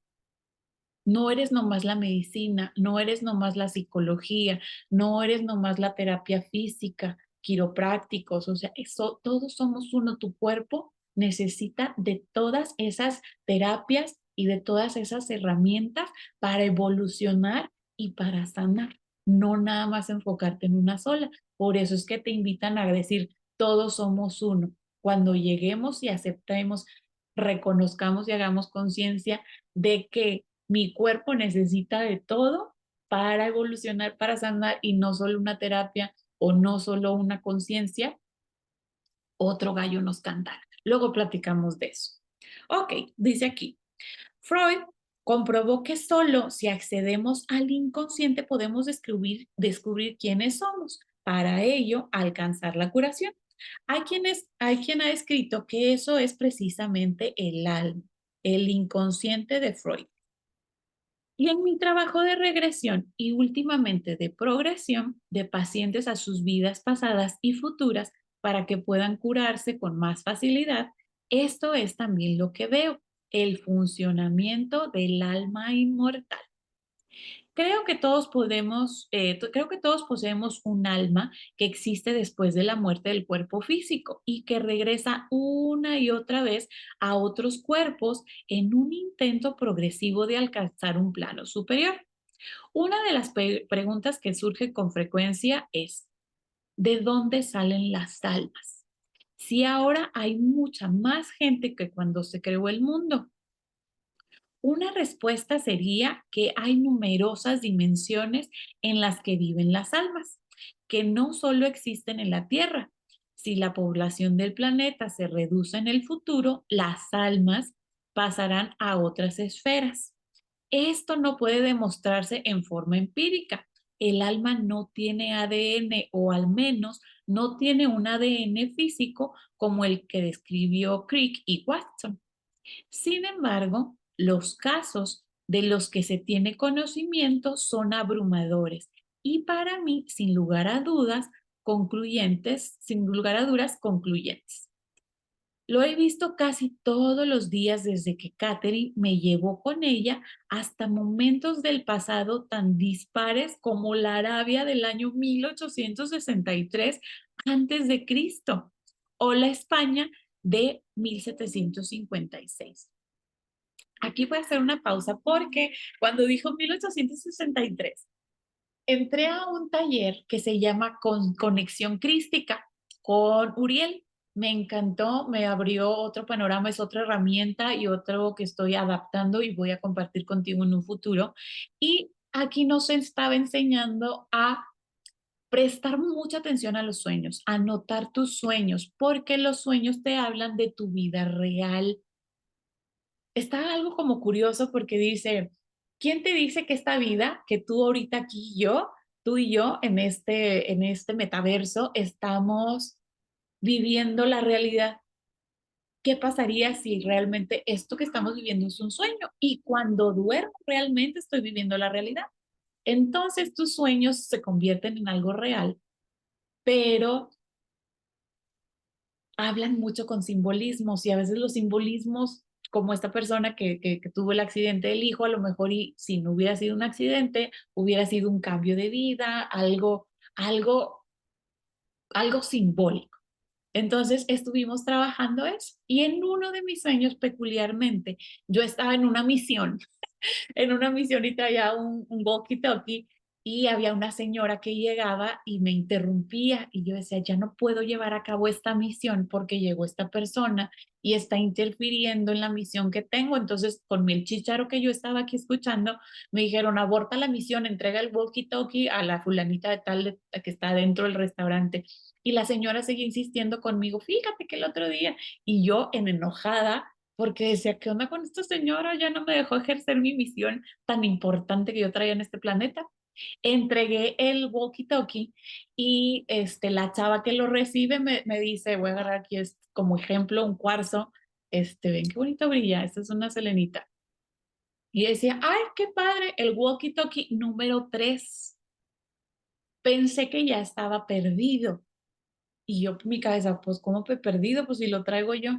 No eres nomás la medicina, no eres nomás la psicología, no eres nomás la terapia física, quiroprácticos, o sea, eso, todos somos uno. Tu cuerpo necesita de todas esas terapias y de todas esas herramientas para evolucionar y para sanar, no nada más enfocarte en una sola. Por eso es que te invitan a decir, todos somos uno. Cuando lleguemos y aceptemos, reconozcamos y hagamos conciencia de que mi cuerpo necesita de todo para evolucionar, para sanar y no solo una terapia o no solo una conciencia, otro gallo nos cantará. Luego platicamos de eso. Ok, dice aquí, Freud comprobó que solo si accedemos al inconsciente podemos descubrir quiénes somos. Para ello, alcanzar la curación. Hay quien ha escrito que eso es precisamente el alma, el inconsciente de Freud. Y en mi trabajo de regresión y últimamente de progresión de pacientes a sus vidas pasadas y futuras para que puedan curarse con más facilidad, esto es también lo que veo, el funcionamiento del alma inmortal. Creo que todos poseemos un alma que existe después de la muerte del cuerpo físico y que regresa una y otra vez a otros cuerpos en un intento progresivo de alcanzar un plano superior. Una de las preguntas que surge con frecuencia es, ¿de dónde salen las almas? Si ahora hay mucha más gente que cuando se creó el mundo. Una respuesta sería que hay numerosas dimensiones en las que viven las almas, que no solo existen en la Tierra. Si la población del planeta se reduce en el futuro, las almas pasarán a otras esferas. Esto no puede demostrarse en forma empírica. El alma no tiene ADN o al menos no tiene un ADN físico como el que describió Crick y Watson. Sin embargo, los casos de los que se tiene conocimiento son abrumadores y para mí, sin lugar a dudas, concluyentes. Lo he visto casi todos los días desde que Catherine me llevó con ella hasta momentos del pasado tan dispares como la Arabia del año 1863 antes de Cristo o la España de 1756. Aquí voy a hacer una pausa porque cuando dijo 1863, entré a un taller que se llama Conexión Crística con Uriel. Me encantó, me abrió otro panorama, es otra herramienta y otro que estoy adaptando y voy a compartir contigo en un futuro. Y aquí nos estaba enseñando a prestar mucha atención a los sueños, a notar tus sueños, porque los sueños te hablan de tu vida real. Está algo como curioso porque dice, ¿quién te dice que esta vida, que tú ahorita aquí y yo, tú y yo en este metaverso, estamos viviendo la realidad? ¿qué pasaría si realmente esto que estamos viviendo es un sueño? Y cuando duermo realmente estoy viviendo la realidad. Entonces tus sueños se convierten en algo real, pero hablan mucho con simbolismos y a veces los simbolismos, como esta persona que tuvo el accidente del hijo, a lo mejor y si no hubiera sido un accidente, hubiera sido un cambio de vida, algo, algo simbólico. Entonces estuvimos trabajando eso y en uno de mis sueños peculiarmente, yo estaba en una misión y traía un walkie-talkie y había una señora que llegaba y me interrumpía y yo decía, ya no puedo llevar a cabo esta misión porque llegó esta persona y está interfiriendo en la misión que tengo. Entonces, con el chícharo que yo estaba aquí escuchando, me dijeron, aborta la misión, entrega el walkie-talkie a la fulanita de tal que está dentro del restaurante. Y la señora seguía insistiendo conmigo, fíjate que el otro día, y yo en enojada, porque decía, ¿qué onda con esta señora? Ya no me dejó ejercer mi misión tan importante que yo traía en este planeta. Entregué el walkie-talkie y la chava que lo recibe me dice, voy a agarrar aquí como ejemplo un cuarzo, ven qué bonito brilla, esta es una selenita. Y decía, ay, qué padre, el walkie-talkie número 3. Pensé que ya estaba perdido. Y yo, mi cabeza, pues, ¿cómo he perdido? Pues si lo traigo yo.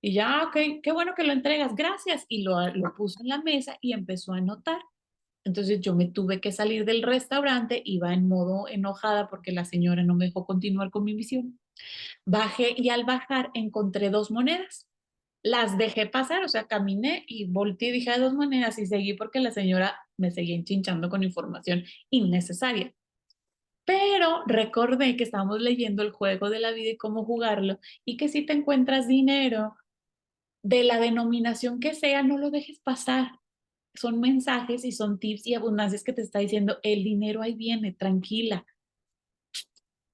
Y ya, ok, qué bueno que lo entregas, gracias. Y lo puso en la mesa y empezó a anotar. Entonces yo me tuve que salir del restaurante, iba en modo enojada porque la señora no me dejó continuar con mi misión. Bajé y al bajar encontré 2 monedas. Las dejé pasar, o sea, caminé y volteé y dije, "Hay 2 monedas", y seguí porque la señora me seguía enchinchando con información innecesaria. Pero recordé que estábamos leyendo el juego de la vida y cómo jugarlo, y que si te encuentras dinero de la denominación que sea, no lo dejes pasar. Son mensajes y son tips y abundancias que te está diciendo, el dinero ahí viene, tranquila.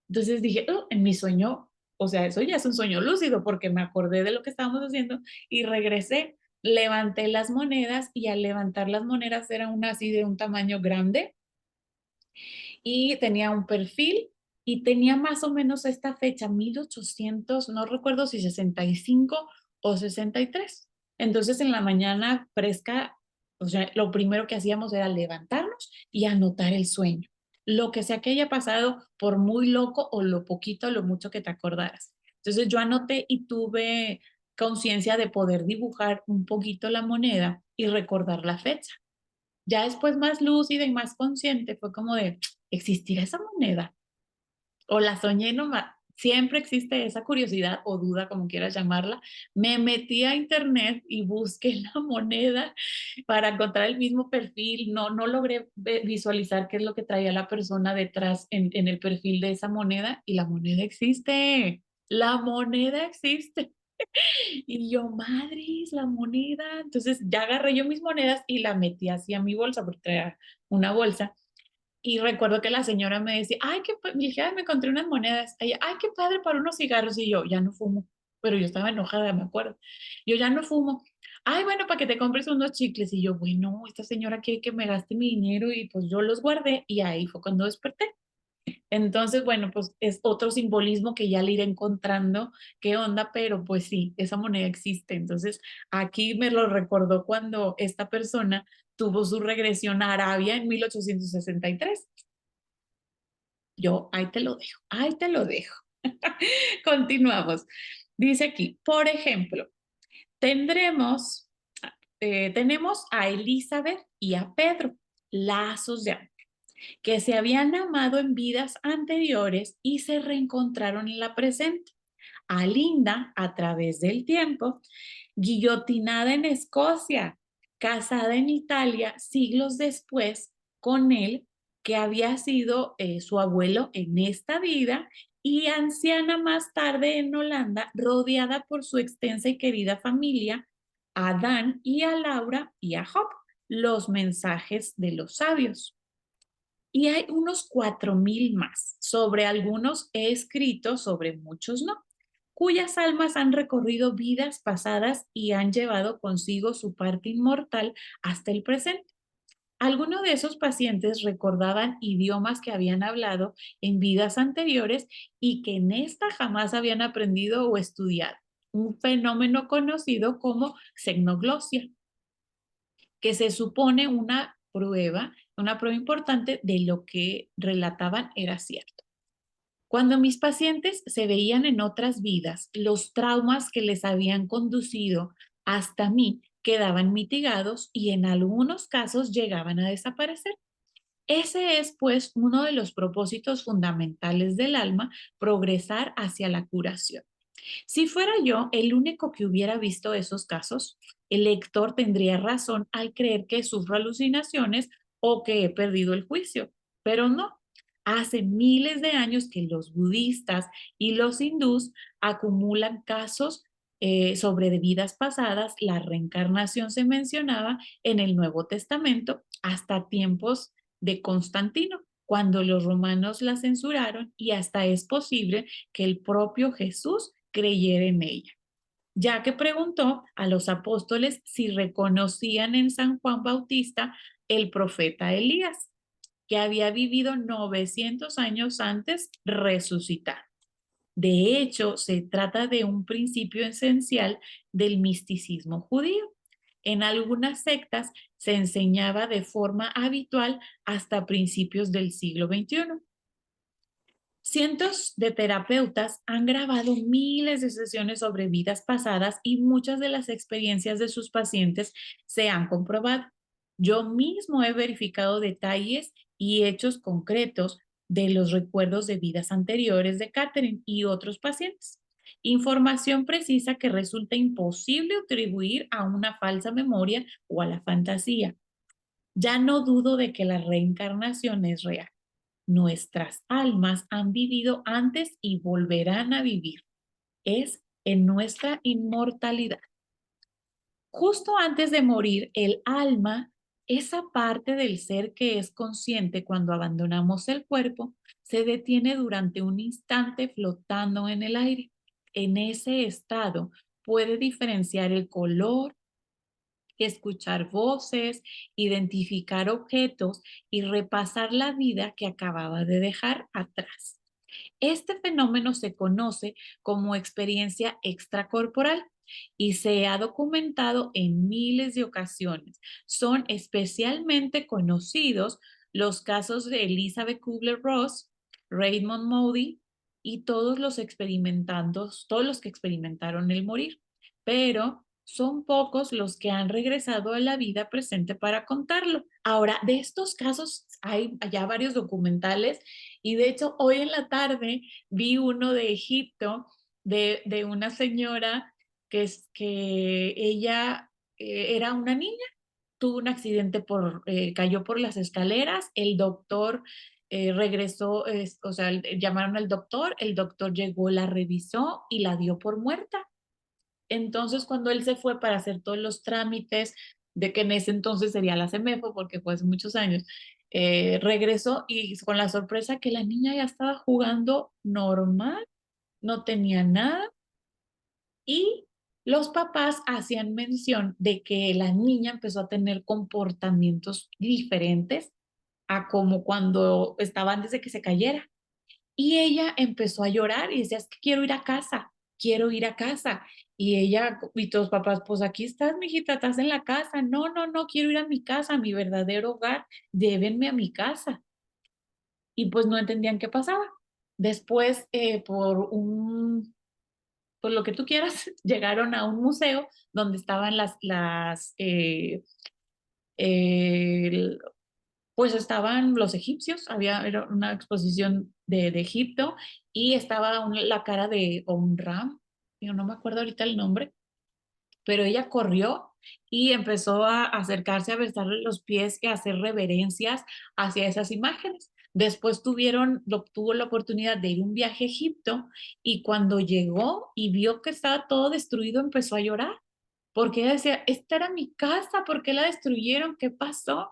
Entonces dije, "Oh", en mi sueño, o sea, eso ya es un sueño lúcido porque me acordé de lo que estábamos haciendo y regresé, levanté las monedas y al levantar las monedas era una así de un tamaño grande y tenía un perfil y tenía más o menos esta fecha, 1800, no recuerdo si 65 o 63. Entonces en la mañana fresca, o sea, lo primero que hacíamos era levantarnos y anotar el sueño. Lo que sea que haya pasado, por muy loco o lo poquito o lo mucho que te acordaras. Entonces yo anoté y tuve conciencia de poder dibujar un poquito la moneda y recordar la fecha. Ya después más lúcida y más consciente fue como de, ¿existirá esa moneda? O la soñé nomás. Siempre existe esa curiosidad o duda, como quieras llamarla. Me metí a internet y busqué la moneda para encontrar el mismo perfil. No logré visualizar qué es lo que traía la persona detrás en el perfil de esa moneda y la moneda existe. La moneda existe. Y yo, madres, la moneda. Entonces ya agarré yo mis monedas y la metí hacia mi bolsa, porque traía una bolsa. Y recuerdo que la señora me decía, ay, me dije, "Ay, me encontré unas monedas". Ella, ay, qué padre para unos cigarros. Y yo, ya no fumo. Pero yo estaba enojada, me acuerdo. Yo ya no fumo. Ay, bueno, para que te compres unos chicles. Y yo, bueno, esta señora quiere que me gaste mi dinero y pues yo los guardé y ahí fue cuando desperté. Entonces, bueno, pues es otro simbolismo que ya le iré encontrando qué onda, pero pues sí, esa moneda existe. Entonces, aquí me lo recordó cuando esta persona tuvo su regresión a Arabia en 1863. Yo, ahí te lo dejo, ahí te lo dejo. Continuamos. Dice aquí, por ejemplo, tendremos, tenemos a Elizabeth y a Pedro, lazos de amor que se habían amado en vidas anteriores y se reencontraron en la presente. A Linda, a través del tiempo, guillotinada en Escocia, casada en Italia siglos después con él, que había sido su abuelo en esta vida, y anciana más tarde en Holanda, rodeada por su extensa y querida familia, a Dan y a Laura y a Job, los mensajes de los sabios. Y hay unos 4000 más. Sobre algunos he escrito, sobre muchos no, cuyas almas han recorrido vidas pasadas y han llevado consigo su parte inmortal hasta el presente. Algunos de esos pacientes recordaban idiomas que habían hablado en vidas anteriores y que en esta jamás habían aprendido o estudiado. un fenómeno conocido como xenoglosia, que se supone una prueba importante de lo que relataban era cierto. Cuando mis pacientes se veían en otras vidas, los traumas que les habían conducido hasta mí quedaban mitigados y en algunos casos llegaban a desaparecer. Ese es, pues, uno de los propósitos fundamentales del alma, progresar hacia la curación. Si fuera yo el único que hubiera visto esos casos, el lector tendría razón al creer que sufro alucinaciones o que he perdido el juicio, pero no. Hace miles de años que los budistas y los hindús acumulan casos sobre vidas pasadas. La reencarnación se mencionaba en el Nuevo Testamento hasta tiempos de Constantino, cuando los romanos la censuraron, y hasta es posible que el propio Jesús creyera en ella, ya que preguntó a los apóstoles si reconocían en San Juan Bautista el profeta Elías, que había vivido 900 años antes resucitar. De hecho, se trata de un principio esencial del misticismo judío. En algunas sectas se enseñaba de forma habitual hasta principios del siglo XXI. Cientos de terapeutas han grabado miles de sesiones sobre vidas pasadas y muchas de las experiencias de sus pacientes se han comprobado. Yo mismo he verificado detalles y hechos concretos de los recuerdos de vidas anteriores de Catherine y otros pacientes. Información precisa que resulta imposible atribuir a una falsa memoria o a la fantasía. Ya no dudo de que la reencarnación es real. Nuestras almas han vivido antes y volverán a vivir. Es en nuestra inmortalidad. Justo antes de morir, el alma, esa parte del ser que es consciente cuando abandonamos el cuerpo, se detiene durante un instante flotando en el aire. En ese estado puede diferenciar el color, escuchar voces, identificar objetos y repasar la vida que acababa de dejar atrás. Este fenómeno se conoce como experiencia extracorporal y se ha documentado en miles de ocasiones. Son especialmente conocidos los casos de Elizabeth Kubler-Ross, Raymond Moody y todos los que experimentaron el morir. Pero son pocos los que han regresado a la vida presente para contarlo. Ahora, de estos casos hay ya varios documentales y de hecho hoy en la tarde vi uno de Egipto de una señora que ella era una niña, tuvo un accidente cayó por las escaleras, el doctor regresó, o sea, llamaron al doctor, el doctor llegó, la revisó y la dio por muerta. Entonces, cuando él se fue para hacer todos los trámites de que en ese entonces sería la CEMEFO, porque fue hace muchos años, regresó y con la sorpresa que la niña ya estaba jugando normal, no tenía nada, y los papás hacían mención de que la niña empezó a tener comportamientos diferentes a como cuando estaba antes de que se cayera. Y ella empezó a llorar y decía, es que quiero ir a casa, quiero ir a casa. Y ella y todos los papás, pues aquí estás, mijita, estás en la casa. No, no, no, quiero ir a mi casa, a mi verdadero hogar. Llévenme a mi casa. Y pues no entendían qué pasaba. Después, por lo que tú quieras, llegaron a un museo donde estaban el- pues estaban los egipcios, era una exposición de Egipto y estaba la cara de Omram, yo no me acuerdo ahorita el nombre, pero ella corrió y empezó a acercarse a besarle los pies y a hacer reverencias hacia esas imágenes. Después tuvo la oportunidad de ir un viaje a Egipto y cuando llegó y vio que estaba todo destruido, empezó a llorar porque ella decía, esta era mi casa, ¿por qué la destruyeron? ¿Qué pasó?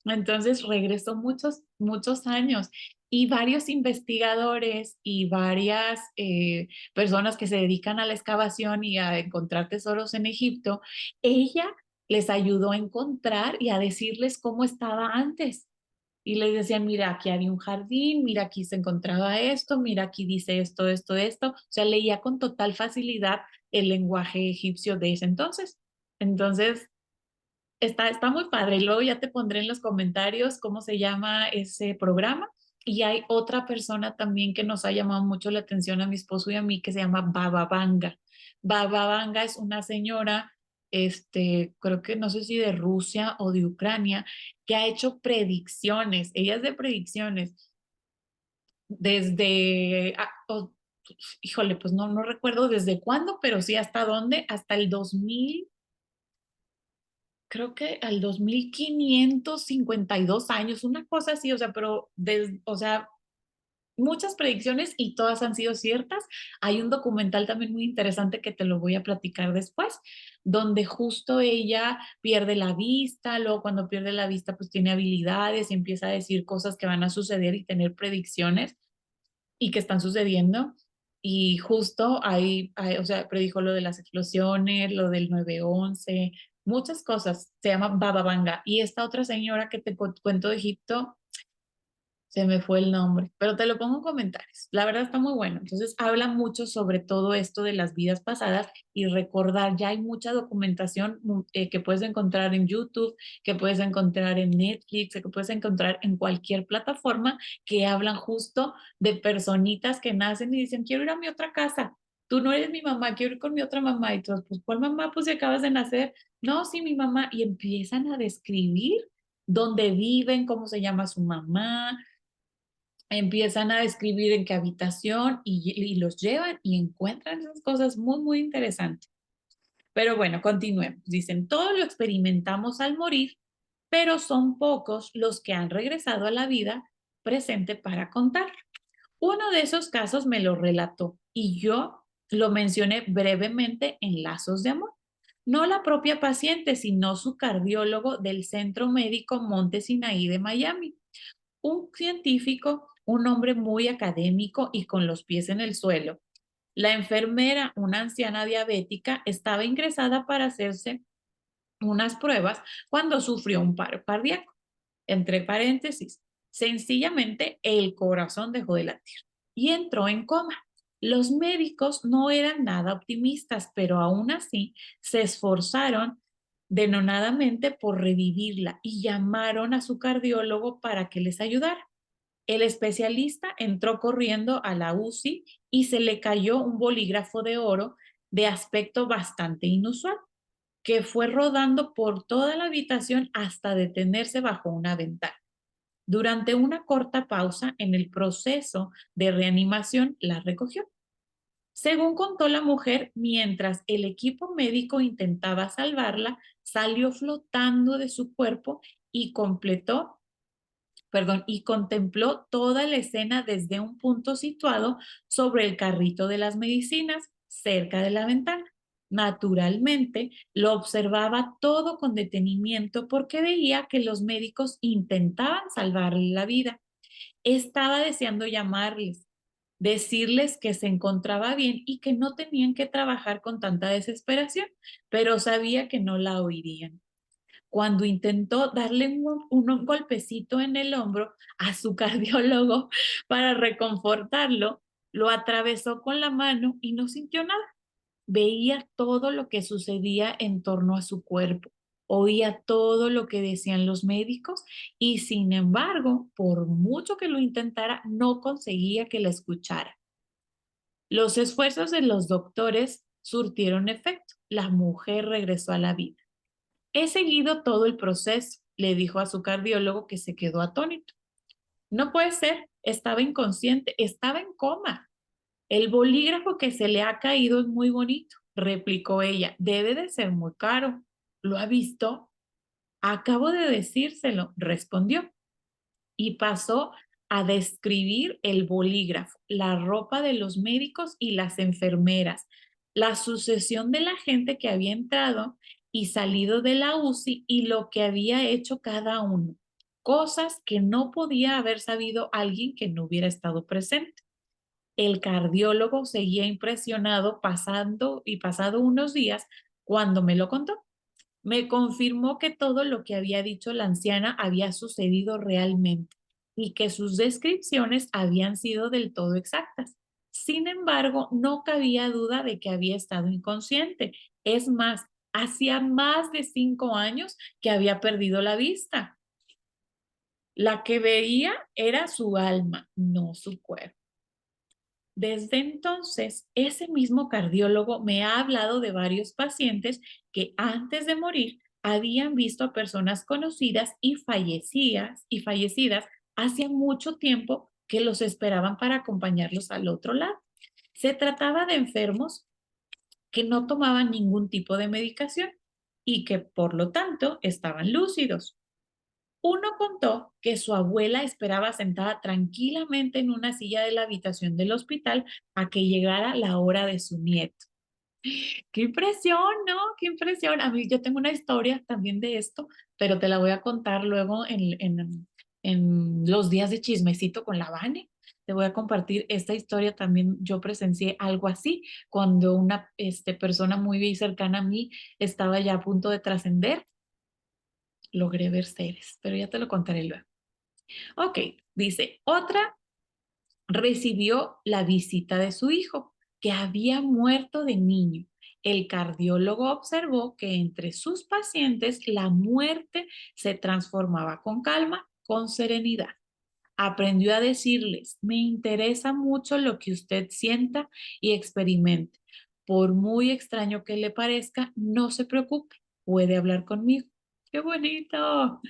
Entonces regresó muchos, muchos años y varios investigadores y varias personas que se dedican a la excavación y a encontrar tesoros en Egipto, ella les ayudó a encontrar y a decirles cómo estaba antes. y les decían, mira, aquí había un jardín, mira, aquí se encontraba esto, mira, aquí dice esto, esto, esto. O sea, leía con total facilidad el lenguaje egipcio de ese entonces. Entonces, está muy padre. Luego ya te pondré en los comentarios cómo se llama ese programa. Y hay otra persona también que nos ha llamado mucho la atención a mi esposo y a mí que se llama Baba Vanga. Baba Vanga es una señora, creo que no sé si de Rusia o de Ucrania, que ha hecho predicciones. Ella es de predicciones desde, híjole, pues no recuerdo desde cuándo, pero sí hasta dónde, hasta el 2000, creo que al 2552 años, una cosa así, o sea, pero, o sea, muchas predicciones y todas han sido ciertas. Hay un documental también muy interesante que te lo voy a platicar después, donde justo ella pierde la vista, luego cuando pierde la vista pues tiene habilidades y empieza a decir cosas que van a suceder y tener predicciones y que están sucediendo. Y justo o sea, predijo lo de las explosiones, lo del 9/11, muchas cosas. Se llama Baba Vanga. Y esta otra señora que te cuento de Egipto, se me fue el nombre, pero te lo pongo en comentarios. La verdad está muy bueno. Entonces habla mucho sobre todo esto de las vidas pasadas y recordar, ya hay mucha documentación que puedes encontrar en YouTube, que puedes encontrar en Netflix, que puedes encontrar en cualquier plataforma que hablan justo de personitas que nacen y dicen, quiero ir a mi otra casa. Tú no eres mi mamá, quiero ir con mi otra mamá. Y tú, pues, ¿cuál mamá? Pues si acabas de nacer. No, sí, mi mamá. Y empiezan a describir dónde viven, cómo se llama su mamá, empiezan a describir en qué habitación y los llevan y encuentran esas cosas muy, muy interesantes. Pero bueno, continuemos. Dicen, todo lo experimentamos al morir, pero son pocos los que han regresado a la vida presente para contar. Uno de esos casos me lo relató y yo lo mencioné brevemente en Lazos de Amor. No la propia paciente, sino su cardiólogo del Centro Médico Monte Sinaí de Miami, un científico, un hombre muy académico y con los pies en el suelo. La enfermera, una anciana diabética, estaba ingresada para hacerse unas pruebas cuando sufrió un paro cardíaco. Entre paréntesis, sencillamente el corazón dejó de latir y entró en coma. Los médicos no eran nada optimistas, pero aún así se esforzaron denonadamente por revivirla y llamaron a su cardiólogo para que les ayudara. El especialista entró corriendo a la UCI y se le cayó un bolígrafo de oro de aspecto bastante inusual, que fue rodando por toda la habitación hasta detenerse bajo una ventana. Durante una corta pausa en el proceso de reanimación, la recogió. Según contó la mujer, mientras el equipo médico intentaba salvarla, salió flotando de su cuerpo y y contempló toda la escena desde un punto situado sobre el carrito de las medicinas, cerca de la ventana. Naturalmente, lo observaba todo con detenimiento porque veía que los médicos intentaban salvarle la vida. Estaba deseando llamarles, decirles que se encontraba bien y que no tenían que trabajar con tanta desesperación, pero sabía que no la oirían. Cuando intentó darle un golpecito en el hombro a su cardiólogo para reconfortarlo, lo atravesó con la mano y no sintió nada. Veía todo lo que sucedía en torno a su cuerpo, oía todo lo que decían los médicos y sin embargo, por mucho que lo intentara, no conseguía que la escuchara. Los esfuerzos de los doctores surtieron efecto. La mujer regresó a la vida. He seguido todo el proceso, le dijo a su cardiólogo, que se quedó atónito. No puede ser, estaba inconsciente, estaba en coma. El bolígrafo que se le ha caído es muy bonito, replicó ella. Debe de ser muy caro. ¿Lo ha visto? Acabo de decírselo, respondió. Y pasó a describir el bolígrafo, la ropa de los médicos y las enfermeras, la sucesión de la gente que había entrado y salido de la UCI y lo que había hecho cada uno, cosas que no podía haber sabido alguien que no hubiera estado presente. El cardiólogo seguía impresionado pasado unos días cuando me lo contó. Me confirmó que todo lo que había dicho la anciana había sucedido realmente. y que sus descripciones habían sido del todo exactas. Sin embargo, no cabía duda de que había estado inconsciente. Es más, hacía más de 5 años que había perdido la vista. La que veía era su alma, no su cuerpo. Desde entonces, ese mismo cardiólogo me ha hablado de varios pacientes que antes de morir habían visto a personas conocidas y fallecidas hacía mucho tiempo que los esperaban para acompañarlos al otro lado. Se trataba de enfermos que no tomaban ningún tipo de medicación y que por lo tanto estaban lúcidos. Uno contó que su abuela esperaba sentada tranquilamente en una silla de la habitación del hospital a que llegara la hora de su nieto. ¡Qué impresión, ¿no? ¡Qué impresión! A mí yo tengo una historia también de esto, pero te la voy a contar luego en los días de chismecito con la Vane. Te voy a compartir esta historia también. Yo presencié algo así cuando una persona muy cercana a mí estaba ya a punto de trascender. Logré ver seres, pero ya te lo contaré luego. Ok, dice, otra recibió la visita de su hijo, que había muerto de niño. El cardiólogo observó que entre sus pacientes la muerte se transformaba con calma, con serenidad. Aprendió a decirles, me interesa mucho lo que usted sienta y experimente. Por muy extraño que le parezca, no se preocupe, puede hablar conmigo. ¡Qué bonito!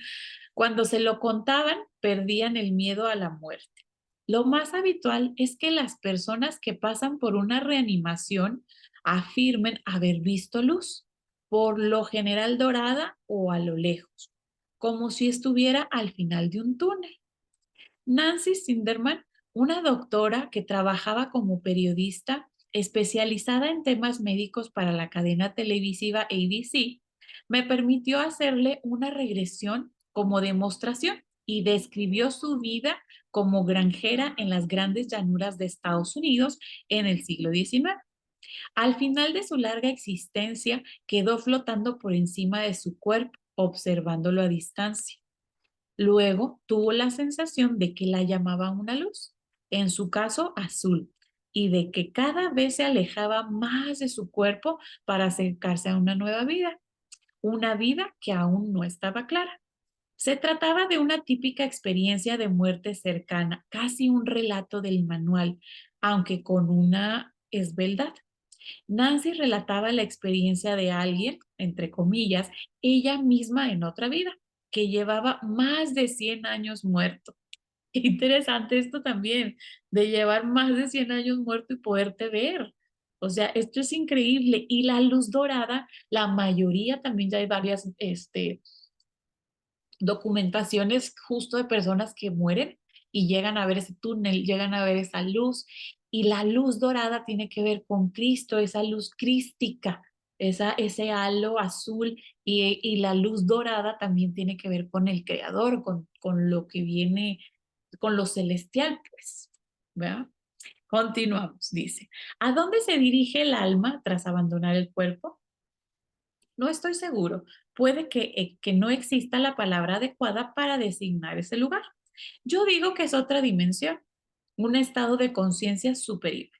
Cuando se lo contaban, perdían el miedo a la muerte. Lo más habitual es que las personas que pasan por una reanimación afirmen haber visto luz, por lo general dorada o a lo lejos, como si estuviera al final de un túnel. Nancy Sinderman, una doctora que trabajaba como periodista especializada en temas médicos para la cadena televisiva ABC, me permitió hacerle una regresión como demostración y describió su vida como granjera en las grandes llanuras de Estados Unidos en el siglo XIX. Al final de su larga existencia, quedó flotando por encima de su cuerpo, observándolo a distancia. Luego tuvo la sensación de que la llamaba una luz, en su caso azul, y de que cada vez se alejaba más de su cuerpo para acercarse a una vida que aún no estaba clara. Se trataba de una típica experiencia de muerte cercana, casi un relato del manual, aunque con una esbeldad. Nancy relataba la experiencia de alguien, entre comillas, ella misma en otra vida, que llevaba más de 100 años muerto. Qué interesante esto también, de llevar más de 100 años muerto y poderte ver. O sea, esto es increíble. Y la luz dorada, la mayoría también ya hay varias documentaciones justo de personas que mueren y llegan a ver ese túnel, llegan a ver esa luz. Y la luz dorada tiene que ver con Cristo, esa luz crística, ese halo azul y la luz dorada también tiene que ver con el Creador, con lo que viene, con lo celestial, pues. ¿Verdad? Continuamos, dice. ¿A dónde se dirige el alma tras abandonar el cuerpo? No estoy seguro. Puede que no exista la palabra adecuada para designar ese lugar. Yo digo que es otra dimensión, un estado de conciencia superior.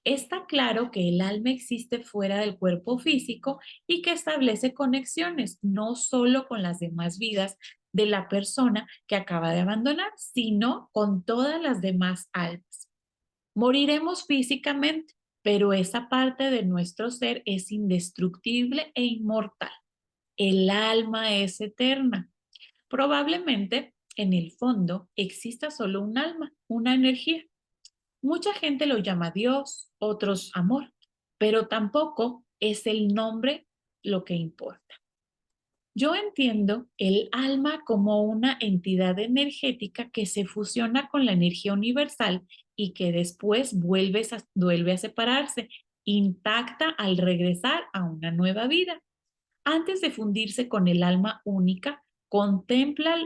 Está claro que el alma existe fuera del cuerpo físico y que establece conexiones no solo con las demás vidas de la persona que acaba de abandonar, sino con todas las demás almas. Moriremos físicamente, pero esa parte de nuestro ser es indestructible e inmortal. El alma es eterna. Probablemente en el fondo exista solo un alma, una energía. Mucha gente lo llama Dios, otros amor, pero tampoco es el nombre lo que importa. Yo entiendo el alma como una entidad energética que se fusiona con la energía universal y que después vuelve a separarse, intacta al regresar a una nueva vida. Antes de fundirse con el alma única, contempla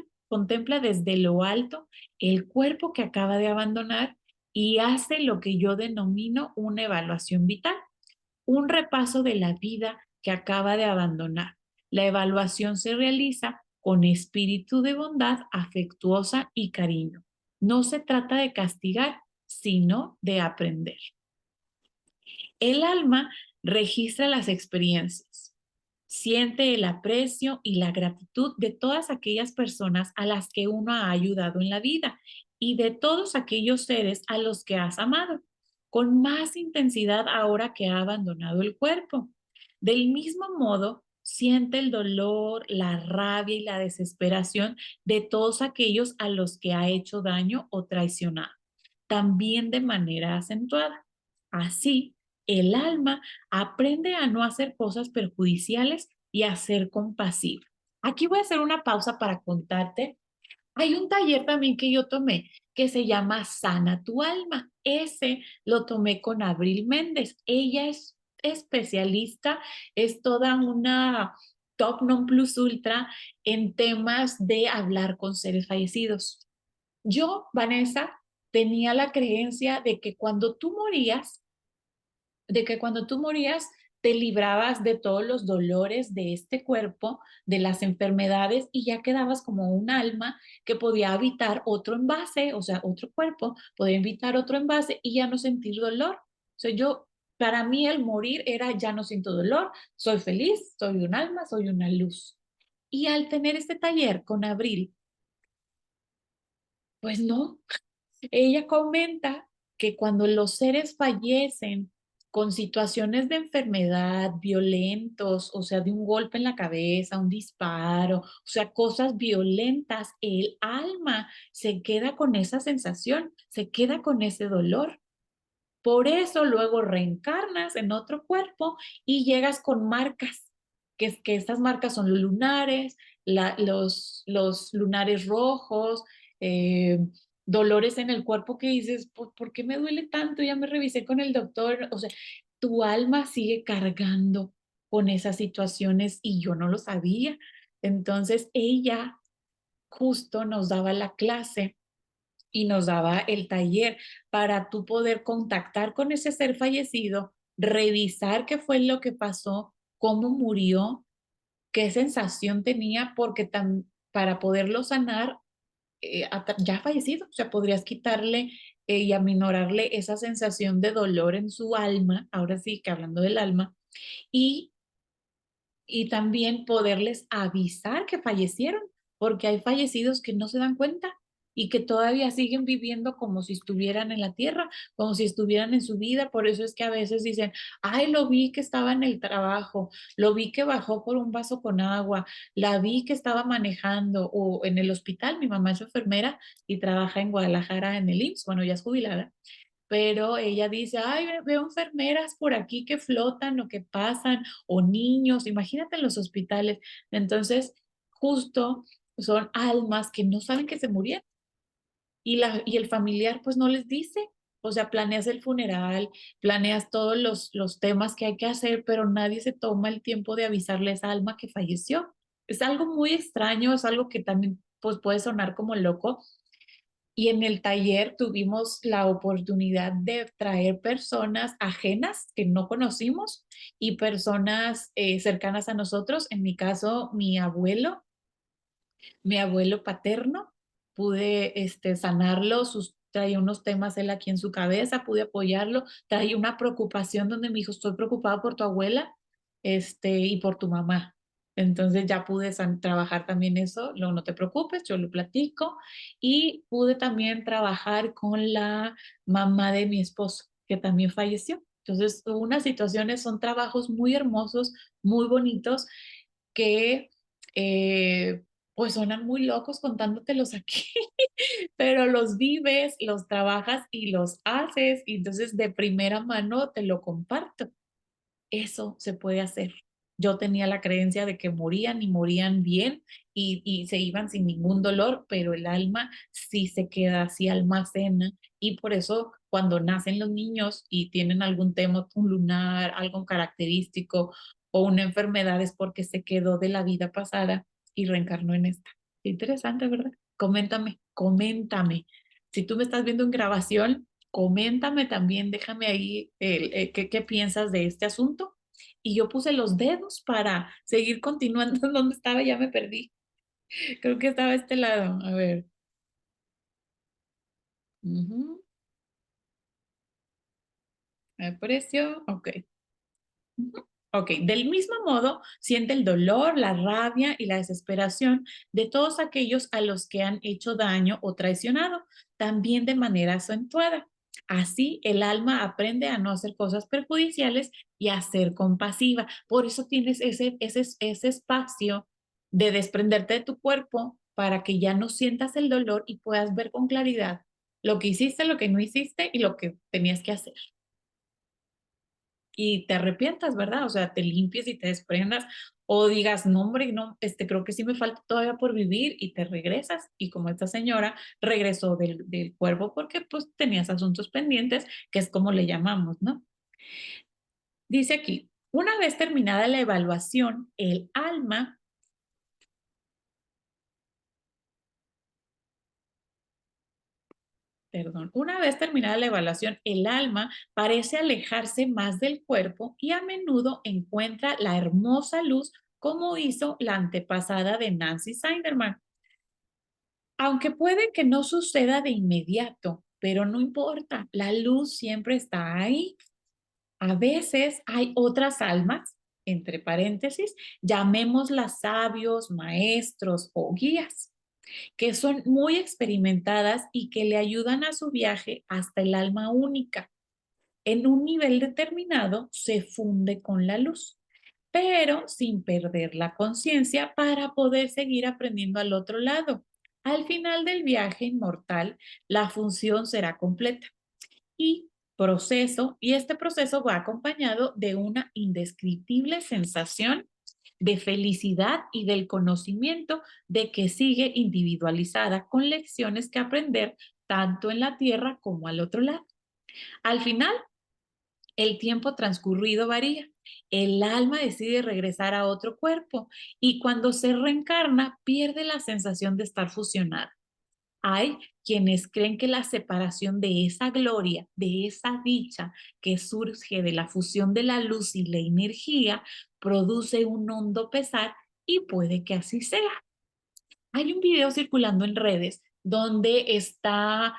desde lo alto el cuerpo que acaba de abandonar y hace lo que yo denomino una evaluación vital, un repaso de la vida que acaba de abandonar. La evaluación se realiza con espíritu de bondad afectuosa y cariño. No se trata de castigar, sino de aprender. El alma registra las experiencias, siente el aprecio y la gratitud de todas aquellas personas a las que uno ha ayudado en la vida y de todos aquellos seres a los que has amado, con más intensidad ahora que ha abandonado el cuerpo. Del mismo modo, siente el dolor, la rabia y la desesperación de todos aquellos a los que ha hecho daño o traicionado, también de manera acentuada. Así, el alma aprende a no hacer cosas perjudiciales y a ser compasiva. Aquí voy a hacer una pausa para contarte. Hay un taller también que yo tomé que se llama Sana tu alma. Ese lo tomé con Abril Méndez. Ella es especialista, es toda una top non plus ultra en temas de hablar con seres fallecidos. Yo, Vanessa, tenía la creencia de que cuando tú morías te librabas de todos los dolores de este cuerpo, de las enfermedades y ya quedabas como un alma que podía habitar otro envase, o sea, otro cuerpo, podía habitar otro envase y ya no sentir dolor. O sea, para mí el morir era ya no siento dolor, soy feliz, soy un alma, soy una luz. Y al tener este taller con Abril, pues no, ella comenta que cuando los seres fallecen con situaciones de enfermedad, violentos, o sea, de un golpe en la cabeza, un disparo, o sea, cosas violentas, el alma se queda con esa sensación, se queda con ese dolor. Por eso luego reencarnas en otro cuerpo y llegas con marcas, que estas marcas son los lunares, los lunares rojos, eh, dolores en el cuerpo que dices, ¿por qué me duele tanto? Ya me revisé con el doctor. O sea, tu alma sigue cargando con esas situaciones y yo no lo sabía. Entonces ella justo nos daba la clase y nos daba el taller para tú poder contactar con ese ser fallecido, revisar qué fue lo que pasó, cómo murió, qué sensación tenía, porque para poderlo sanar ya fallecido, o sea, podrías quitarle y aminorarle esa sensación de dolor en su alma, ahora sí que hablando del alma, y también poderles avisar que fallecieron, porque hay fallecidos que no se dan cuenta y que todavía siguen viviendo como si estuvieran en la tierra, como si estuvieran en su vida. Por eso es que a veces dicen, ay, lo vi que estaba en el trabajo, lo vi que bajó por un vaso con agua, la vi que estaba manejando o en el hospital. Mi mamá es enfermera y trabaja en Guadalajara en el IMSS, bueno, ya es jubilada, pero ella dice, ay, veo enfermeras por aquí que flotan o que pasan, o niños, imagínate en los hospitales. Entonces, justo son almas que no saben que se murieron y el familiar pues no les dice. O sea, planeas el funeral, planeas todos los temas que hay que hacer, pero nadie se toma el tiempo de avisarle a esa alma que falleció. Es algo muy extraño, es algo que también pues, puede sonar como loco, y en el taller tuvimos la oportunidad de traer personas ajenas que no conocimos y personas cercanas a nosotros. En mi caso, mi abuelo paterno, pude sanarlo, traía unos temas él aquí en su cabeza, pude apoyarlo, traía una preocupación donde me dijo, estoy preocupada por tu abuela, y por tu mamá. Entonces ya pude trabajar también eso, luego no te preocupes, yo lo platico, y pude también trabajar con la mamá de mi esposo, que también falleció. Entonces, unas situaciones, son trabajos muy hermosos, muy bonitos, que pues suenan muy locos contándotelos aquí, pero los vives, los trabajas y los haces, y entonces de primera mano te lo comparto. Eso se puede hacer. Yo tenía la creencia de que morían y morían bien y se iban sin ningún dolor, pero el alma sí se queda así, almacena, y por eso cuando nacen los niños y tienen algún tema, un lunar, algo característico o una enfermedad, es porque se quedó de la vida pasada y reencarnó en esta. Qué interesante, ¿verdad? Coméntame, coméntame. Si tú me estás viendo en grabación, coméntame también, déjame ahí qué piensas de este asunto. Y yo puse los dedos para seguir continuando donde estaba, ya me perdí. Creo que estaba a este lado. A ver. Ujú. El precio, ok. Ujú. Ok, del mismo modo, siente el dolor, la rabia y la desesperación de todos aquellos a los que han hecho daño o traicionado, también de manera acentuada. Así, el alma aprende a no hacer cosas perjudiciales y a ser compasiva. Por eso tienes ese espacio de desprenderte de tu cuerpo para que ya no sientas el dolor y puedas ver con claridad lo que hiciste, lo que no hiciste y lo que tenías que hacer y te arrepientas, ¿verdad? O sea, te limpies y te desprendas o digas, no, hombre, no, creo que sí me falta todavía por vivir y te regresas. Y como esta señora regresó del cuerpo porque pues tenías asuntos pendientes, que es como le llamamos, ¿no? Dice aquí, una vez terminada la evaluación, el alma, perdón, una vez terminada la evaluación, el alma parece alejarse más del cuerpo y a menudo encuentra la hermosa luz como hizo la antepasada de Nancy Sinderman. Aunque puede que no suceda de inmediato, pero no importa, la luz siempre está ahí. A veces hay otras almas, entre paréntesis, llamémoslas sabios, maestros o guías, que son muy experimentadas y que le ayudan a su viaje hasta el alma única. En un nivel determinado se funde con la luz, pero sin perder la conciencia para poder seguir aprendiendo al otro lado. Al final del viaje inmortal, la función será completa y y este proceso va acompañado de una indescriptible sensación de felicidad y del conocimiento de que sigue individualizada con lecciones que aprender tanto en la tierra como al otro lado. Al final, el tiempo transcurrido varía. El alma decide regresar a otro cuerpo y cuando se reencarna pierde la sensación de estar fusionada. Hay quienes creen que la separación de esa gloria, de esa dicha que surge de la fusión de la luz y la energía, produce un hondo pesar y puede que así sea. Hay un video circulando en redes donde está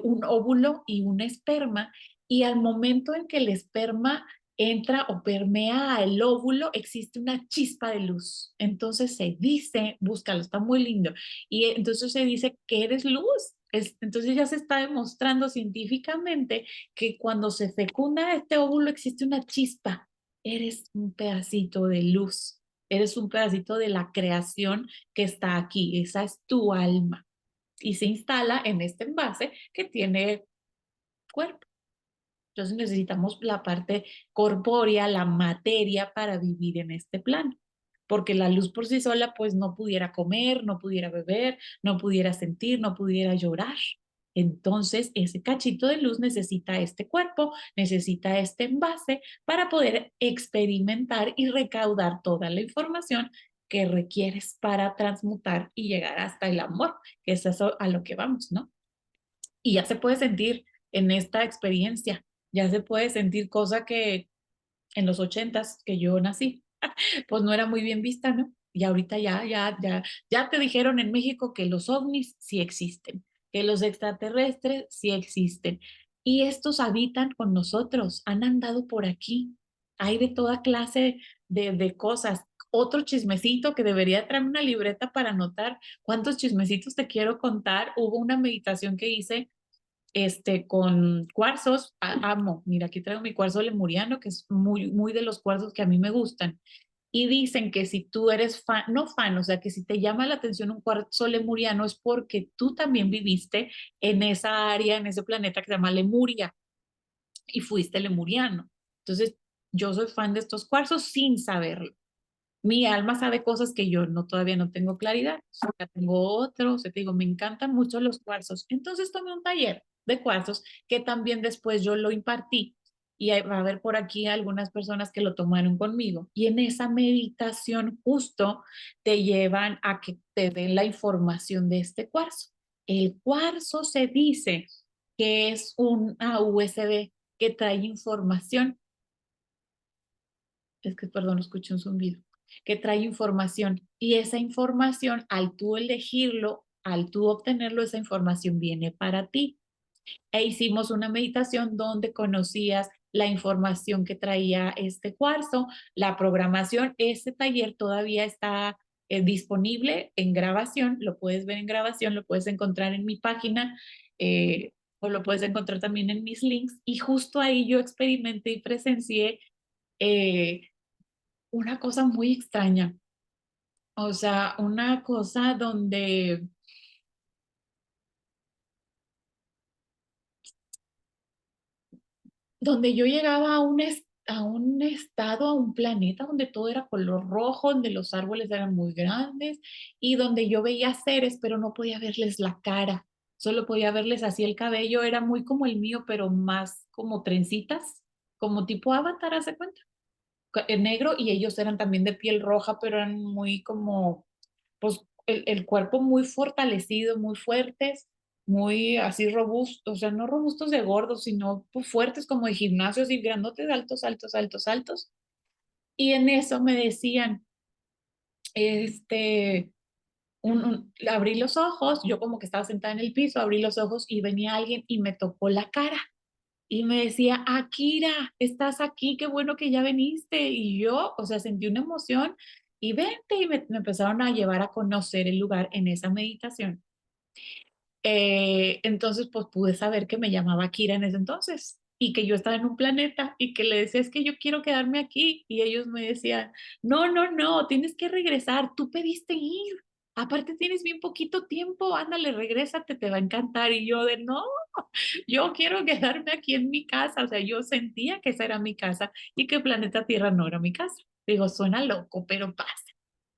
un óvulo y un esperma y al momento en que el esperma entra o permea al óvulo, existe una chispa de luz. Entonces se dice, búscalo, está muy lindo. Y entonces se dice que eres luz. Entonces ya se está demostrando científicamente que cuando se fecunda este óvulo existe una chispa. Eres un pedacito de luz. Eres un pedacito de la creación que está aquí, esa es tu alma y se instala en este envase que tiene cuerpo. Entonces necesitamos la parte corpórea, la materia para vivir en este plano, porque la luz por sí sola pues no pudiera comer, no pudiera beber, no pudiera sentir, no pudiera llorar. Entonces, ese cachito de luz necesita este cuerpo, necesita este envase para poder experimentar y recaudar toda la información que requieres para transmutar y llegar hasta el amor, que es eso a lo que vamos, ¿no? Y ya se puede sentir en esta experiencia, ya se puede sentir cosa que en los ochentas que yo nací, pues no era muy bien vista, ¿no? Y ahorita ya te dijeron en México que los ovnis sí existen, que los extraterrestres sí existen. Y estos habitan con nosotros, han andado por aquí. Hay de toda clase de cosas. Otro chismecito que debería traerme una libreta para anotar cuántos chismecitos te quiero contar. Hubo una meditación que hice con cuarzos, amo, mira, aquí traigo mi cuarzo lemuriano, que es muy, muy de los cuarzos que a mí me gustan. Y dicen que si tú eres fan, no fan, o sea, que si te llama la atención un cuarzo lemuriano es porque tú también viviste en esa área, en ese planeta que se llama Lemuria y fuiste lemuriano. Entonces, yo soy fan de estos cuarzos sin saberlo. Mi alma sabe cosas que yo no todavía no tengo claridad. O sea, tengo otros, o sea, te digo, me encantan mucho los cuarzos. Entonces tomé un taller de cuarzos que también después yo lo impartí y va a haber por aquí algunas personas que lo tomaron conmigo. Y en esa meditación justo te llevan a que te den la información de este cuarzo. El cuarzo se dice que es una USB que trae información, es que, perdón, escuché un zumbido, que trae información y esa información, al tú elegirlo, al tú obtenerlo, esa información viene para ti. E hicimos una meditación donde conocías la información que traía este cuarzo, la programación. Este taller todavía está disponible en grabación, lo puedes ver en grabación, lo puedes encontrar en mi página o lo puedes encontrar también en mis links. Y justo ahí yo experimenté y presencié eh, una cosa muy extraña, o sea, una cosa donde yo llegaba a un estado, a un planeta donde todo era color rojo, donde los árboles eran muy grandes y donde yo veía seres, pero no podía verles la cara, solo podía verles así el cabello, era muy como el mío, pero más como trencitas, como tipo Avatar, ¿hace cuenta? En negro y ellos eran también de piel roja, pero eran muy como pues el cuerpo muy fortalecido, muy fuertes, muy así robustos, o sea, no robustos de gordos, sino pues, fuertes como de gimnasios y grandotes, altos, altos, altos, altos. Y en eso me decían, este, abrí los ojos, yo como que estaba sentada en el piso, abrí los ojos y venía alguien y me tocó la cara. Y me decía, Akira, estás aquí, qué bueno que ya viniste. Y yo, o sea, sentí una emoción y vente y me empezaron a llevar a conocer el lugar en esa meditación. Entonces, pues pude saber que me llamaba Akira en ese entonces y que yo estaba en un planeta y que le decía, es que yo quiero quedarme aquí. Y ellos me decían, no, no, no, tienes que regresar, tú pediste ir. Aparte tienes bien poquito tiempo, ándale, regrésate, te va a encantar. Y yo de, no, yo quiero quedarme aquí en mi casa, o sea, yo sentía que esa era mi casa y que planeta Tierra no era mi casa. Digo, suena loco, pero pasa.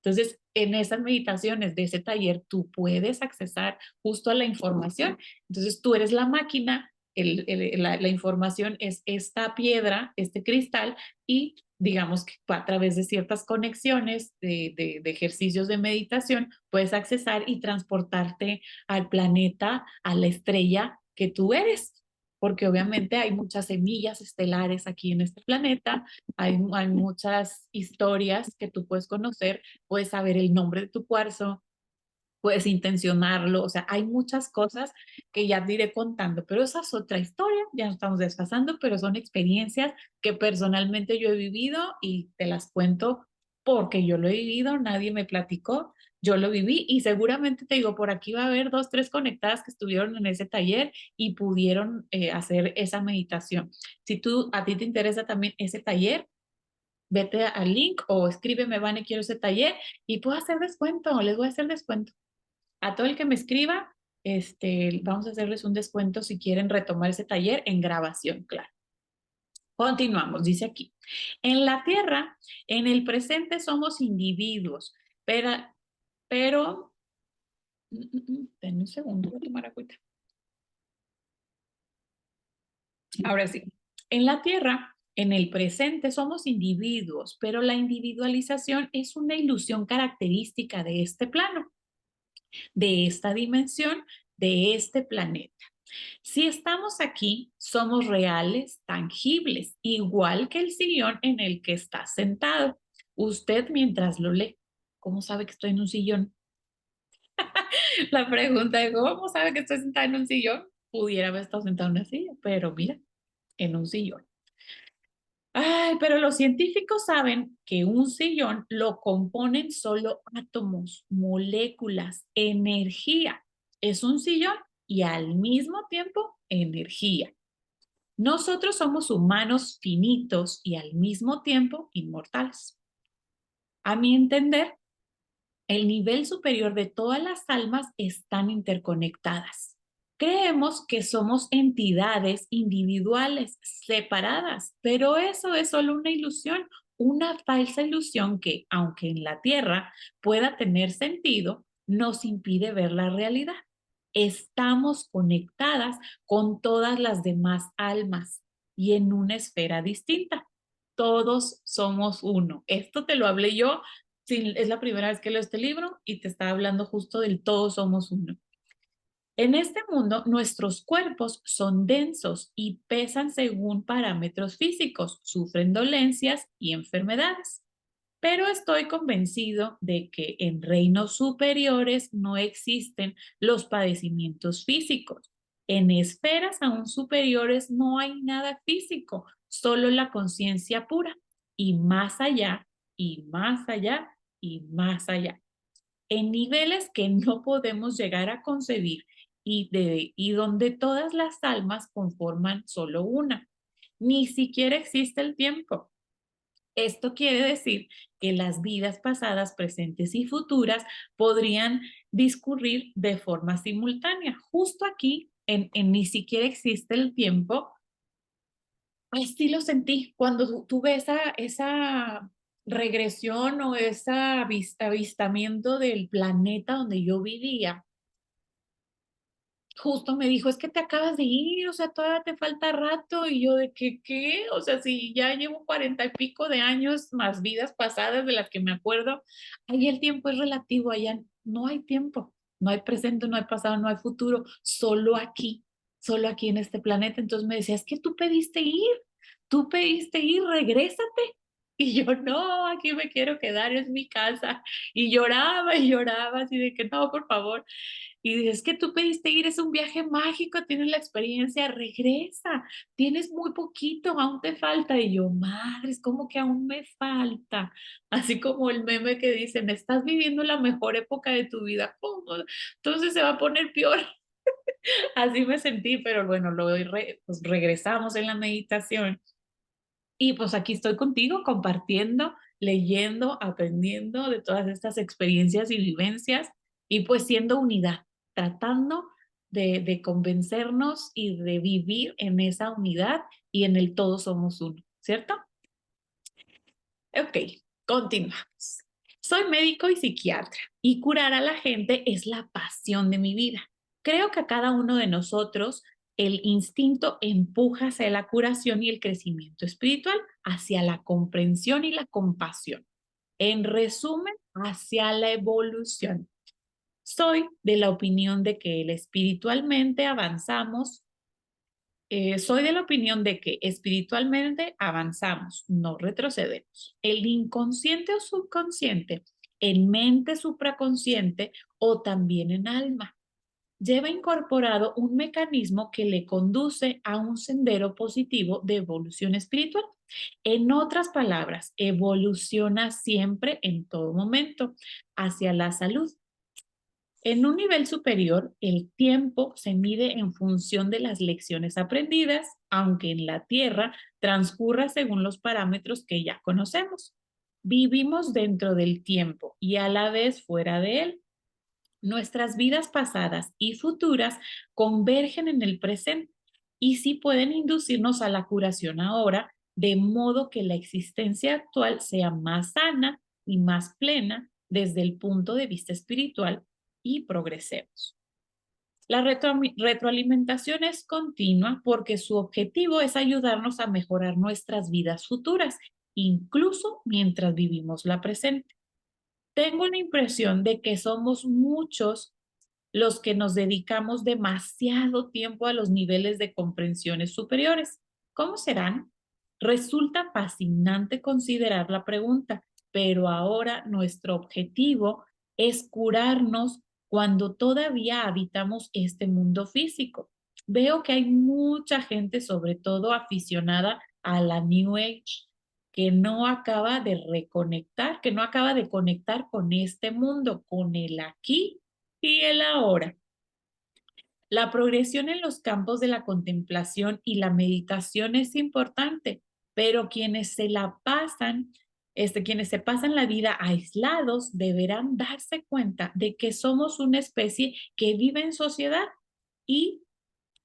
Entonces, en esas meditaciones de ese taller, tú puedes accesar justo a la información. Entonces, tú eres la máquina, la información es esta piedra, este cristal, y digamos que a través de ciertas conexiones de ejercicios de meditación, puedes accesar y transportarte al planeta, a la estrella que tú eres, porque obviamente hay muchas semillas estelares aquí en este planeta, hay muchas historias que tú puedes conocer, puedes saber el nombre de tu cuarzo, puedes intencionarlo, o sea, hay muchas cosas que ya te iré contando, pero esa es otra historia, ya nos estamos desfasando, pero son experiencias que personalmente yo he vivido y te las cuento porque yo lo he vivido, nadie me platicó, yo lo viví y seguramente te digo, por aquí va a haber dos, tres conectadas que estuvieron en ese taller y pudieron hacer esa meditación. Si a ti te interesa también ese taller, vete al link o escríbeme, Vane, quiero ese taller y puedo hacer descuento, les voy a hacer descuento. A todo el que me escriba, vamos a hacerles un descuento si quieren retomar ese taller en grabación, claro. Continuamos, dice aquí. En la Tierra, en el presente somos individuos, pero, denme un segundo, voy a tomar agüita. Ahora sí, en la Tierra, en el presente somos individuos, pero la individualización es una ilusión característica de este plano, de esta dimensión, de este planeta. Si estamos aquí, somos reales, tangibles, igual que el sillón en el que está sentado. Usted mientras lo lee, ¿cómo sabe que estoy en un sillón? La pregunta de cómo sabe que estoy sentada en un sillón, pudiera haber estado sentada en una silla, pero mira, en un sillón. Ay, pero los científicos saben que un sillón lo componen solo átomos, moléculas, energía. Es un sillón y al mismo tiempo energía. Nosotros somos humanos finitos y al mismo tiempo inmortales. A mi entender, el nivel superior de todas las almas están interconectadas. Creemos que somos entidades individuales, separadas, pero eso es solo una ilusión, una falsa ilusión que, aunque en la Tierra pueda tener sentido, nos impide ver la realidad. Estamos conectadas con todas las demás almas y en una esfera distinta. Todos somos uno. Esto te lo hablé yo, sí, es la primera vez que leo este libro y te está hablando justo del todos somos uno. En este mundo, nuestros cuerpos son densos y pesan según parámetros físicos, sufren dolencias y enfermedades. Pero estoy convencido de que en reinos superiores no existen los padecimientos físicos. En esferas aún superiores no hay nada físico, solo la conciencia pura y más allá, y más allá, y más allá. En niveles que no podemos llegar a concebir y donde todas las almas conforman solo una. Ni siquiera existe el tiempo. Esto quiere decir que las vidas pasadas, presentes y futuras podrían discurrir de forma simultánea. Justo aquí, en ni siquiera existe el tiempo, así lo sentí cuando tuve esa regresión o ese avistamiento del planeta donde yo vivía. Justo me dijo, es que te acabas de ir, o sea, todavía te falta rato. Y yo de que, ¿qué? O sea, si ya llevo 40 y pico de años más vidas pasadas de las que me acuerdo, ahí el tiempo es relativo, allá no hay tiempo, no hay presente, no hay pasado, no hay futuro, solo aquí en este planeta. Entonces me decía, es que tú pediste ir, regrésate. Y yo, no, aquí me quiero quedar, es mi casa. Y lloraba, así de que no, por favor. Y dices, es que tú pediste ir, es un viaje mágico, tienes la experiencia, regresa, tienes muy poquito, aún te falta. Y yo, madre, es como que aún me falta. Así como el meme que dicen, estás viviendo la mejor época de tu vida. ¿Cómo? Entonces se va a poner peor. Así me sentí, pero bueno, pues regresamos en la meditación. Y pues aquí estoy contigo compartiendo, leyendo, aprendiendo de todas estas experiencias y vivencias y pues siendo unidad, tratando de convencernos y de vivir en esa unidad y en el todos somos uno, ¿cierto? Ok, continuamos. Soy médico y psiquiatra y curar a la gente es la pasión de mi vida. Creo que a cada uno de nosotros el instinto empuja hacia la curación y el crecimiento espiritual, hacia la comprensión y la compasión. En resumen, hacia la evolución. Soy de la opinión de que el espiritualmente avanzamos soy de la opinión de que espiritualmente avanzamos, no retrocedemos. El inconsciente o subconsciente, en mente supraconsciente o también en alma, lleva incorporado un mecanismo que le conduce a un sendero positivo de evolución espiritual. En otras palabras, evoluciona siempre, en todo momento, hacia la salud. En un nivel superior, el tiempo se mide en función de las lecciones aprendidas, aunque en la Tierra transcurra según los parámetros que ya conocemos. Vivimos dentro del tiempo y a la vez fuera de él. Nuestras vidas pasadas y futuras convergen en el presente y sí pueden inducirnos a la curación ahora, de modo que la existencia actual sea más sana y más plena desde el punto de vista espiritual y progresemos. La retroalimentación es continua porque su objetivo es ayudarnos a mejorar nuestras vidas futuras, incluso mientras vivimos la presente. Tengo la impresión de que somos muchos los que nos dedicamos demasiado tiempo a los niveles de comprensiones superiores. ¿Cómo serán? Resulta fascinante considerar la pregunta, pero ahora nuestro objetivo es curarnos cuando todavía habitamos este mundo físico. Veo que hay mucha gente, sobre todo aficionada a la New Age, que no acaba de reconectar, que no acaba de conectar con este mundo, con el aquí y el ahora. La progresión en los campos de la contemplación y la meditación es importante, pero quienes se pasan la vida aislados deberán darse cuenta de que somos una especie que vive en sociedad y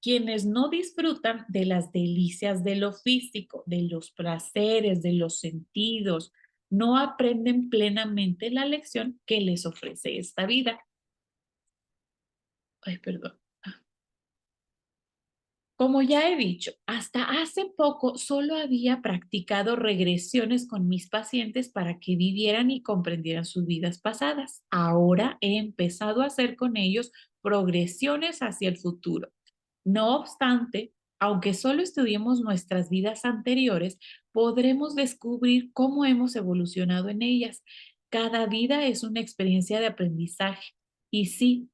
quienes no disfrutan de las delicias de lo físico, de los placeres, de los sentidos, no aprenden plenamente la lección que les ofrece esta vida. Ay, perdón. Como ya he dicho, hasta hace poco solo había practicado regresiones con mis pacientes para que vivieran y comprendieran sus vidas pasadas. Ahora he empezado a hacer con ellos progresiones hacia el futuro. No obstante, aunque solo estudiemos nuestras vidas anteriores, podremos descubrir cómo hemos evolucionado en ellas. Cada vida es una experiencia de aprendizaje. Y sí,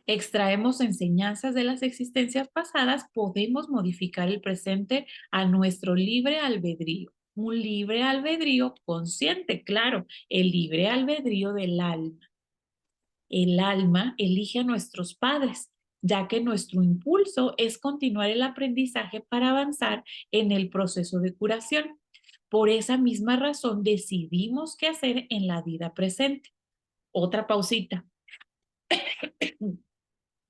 extraemos enseñanzas de las existencias pasadas, podemos modificar el presente a nuestro libre albedrío. Un libre albedrío consciente, claro, el libre albedrío del alma. El alma elige a nuestros padres, ya que nuestro impulso es continuar el aprendizaje para avanzar en el proceso de curación. Por esa misma razón decidimos qué hacer en la vida presente. Otra pausita.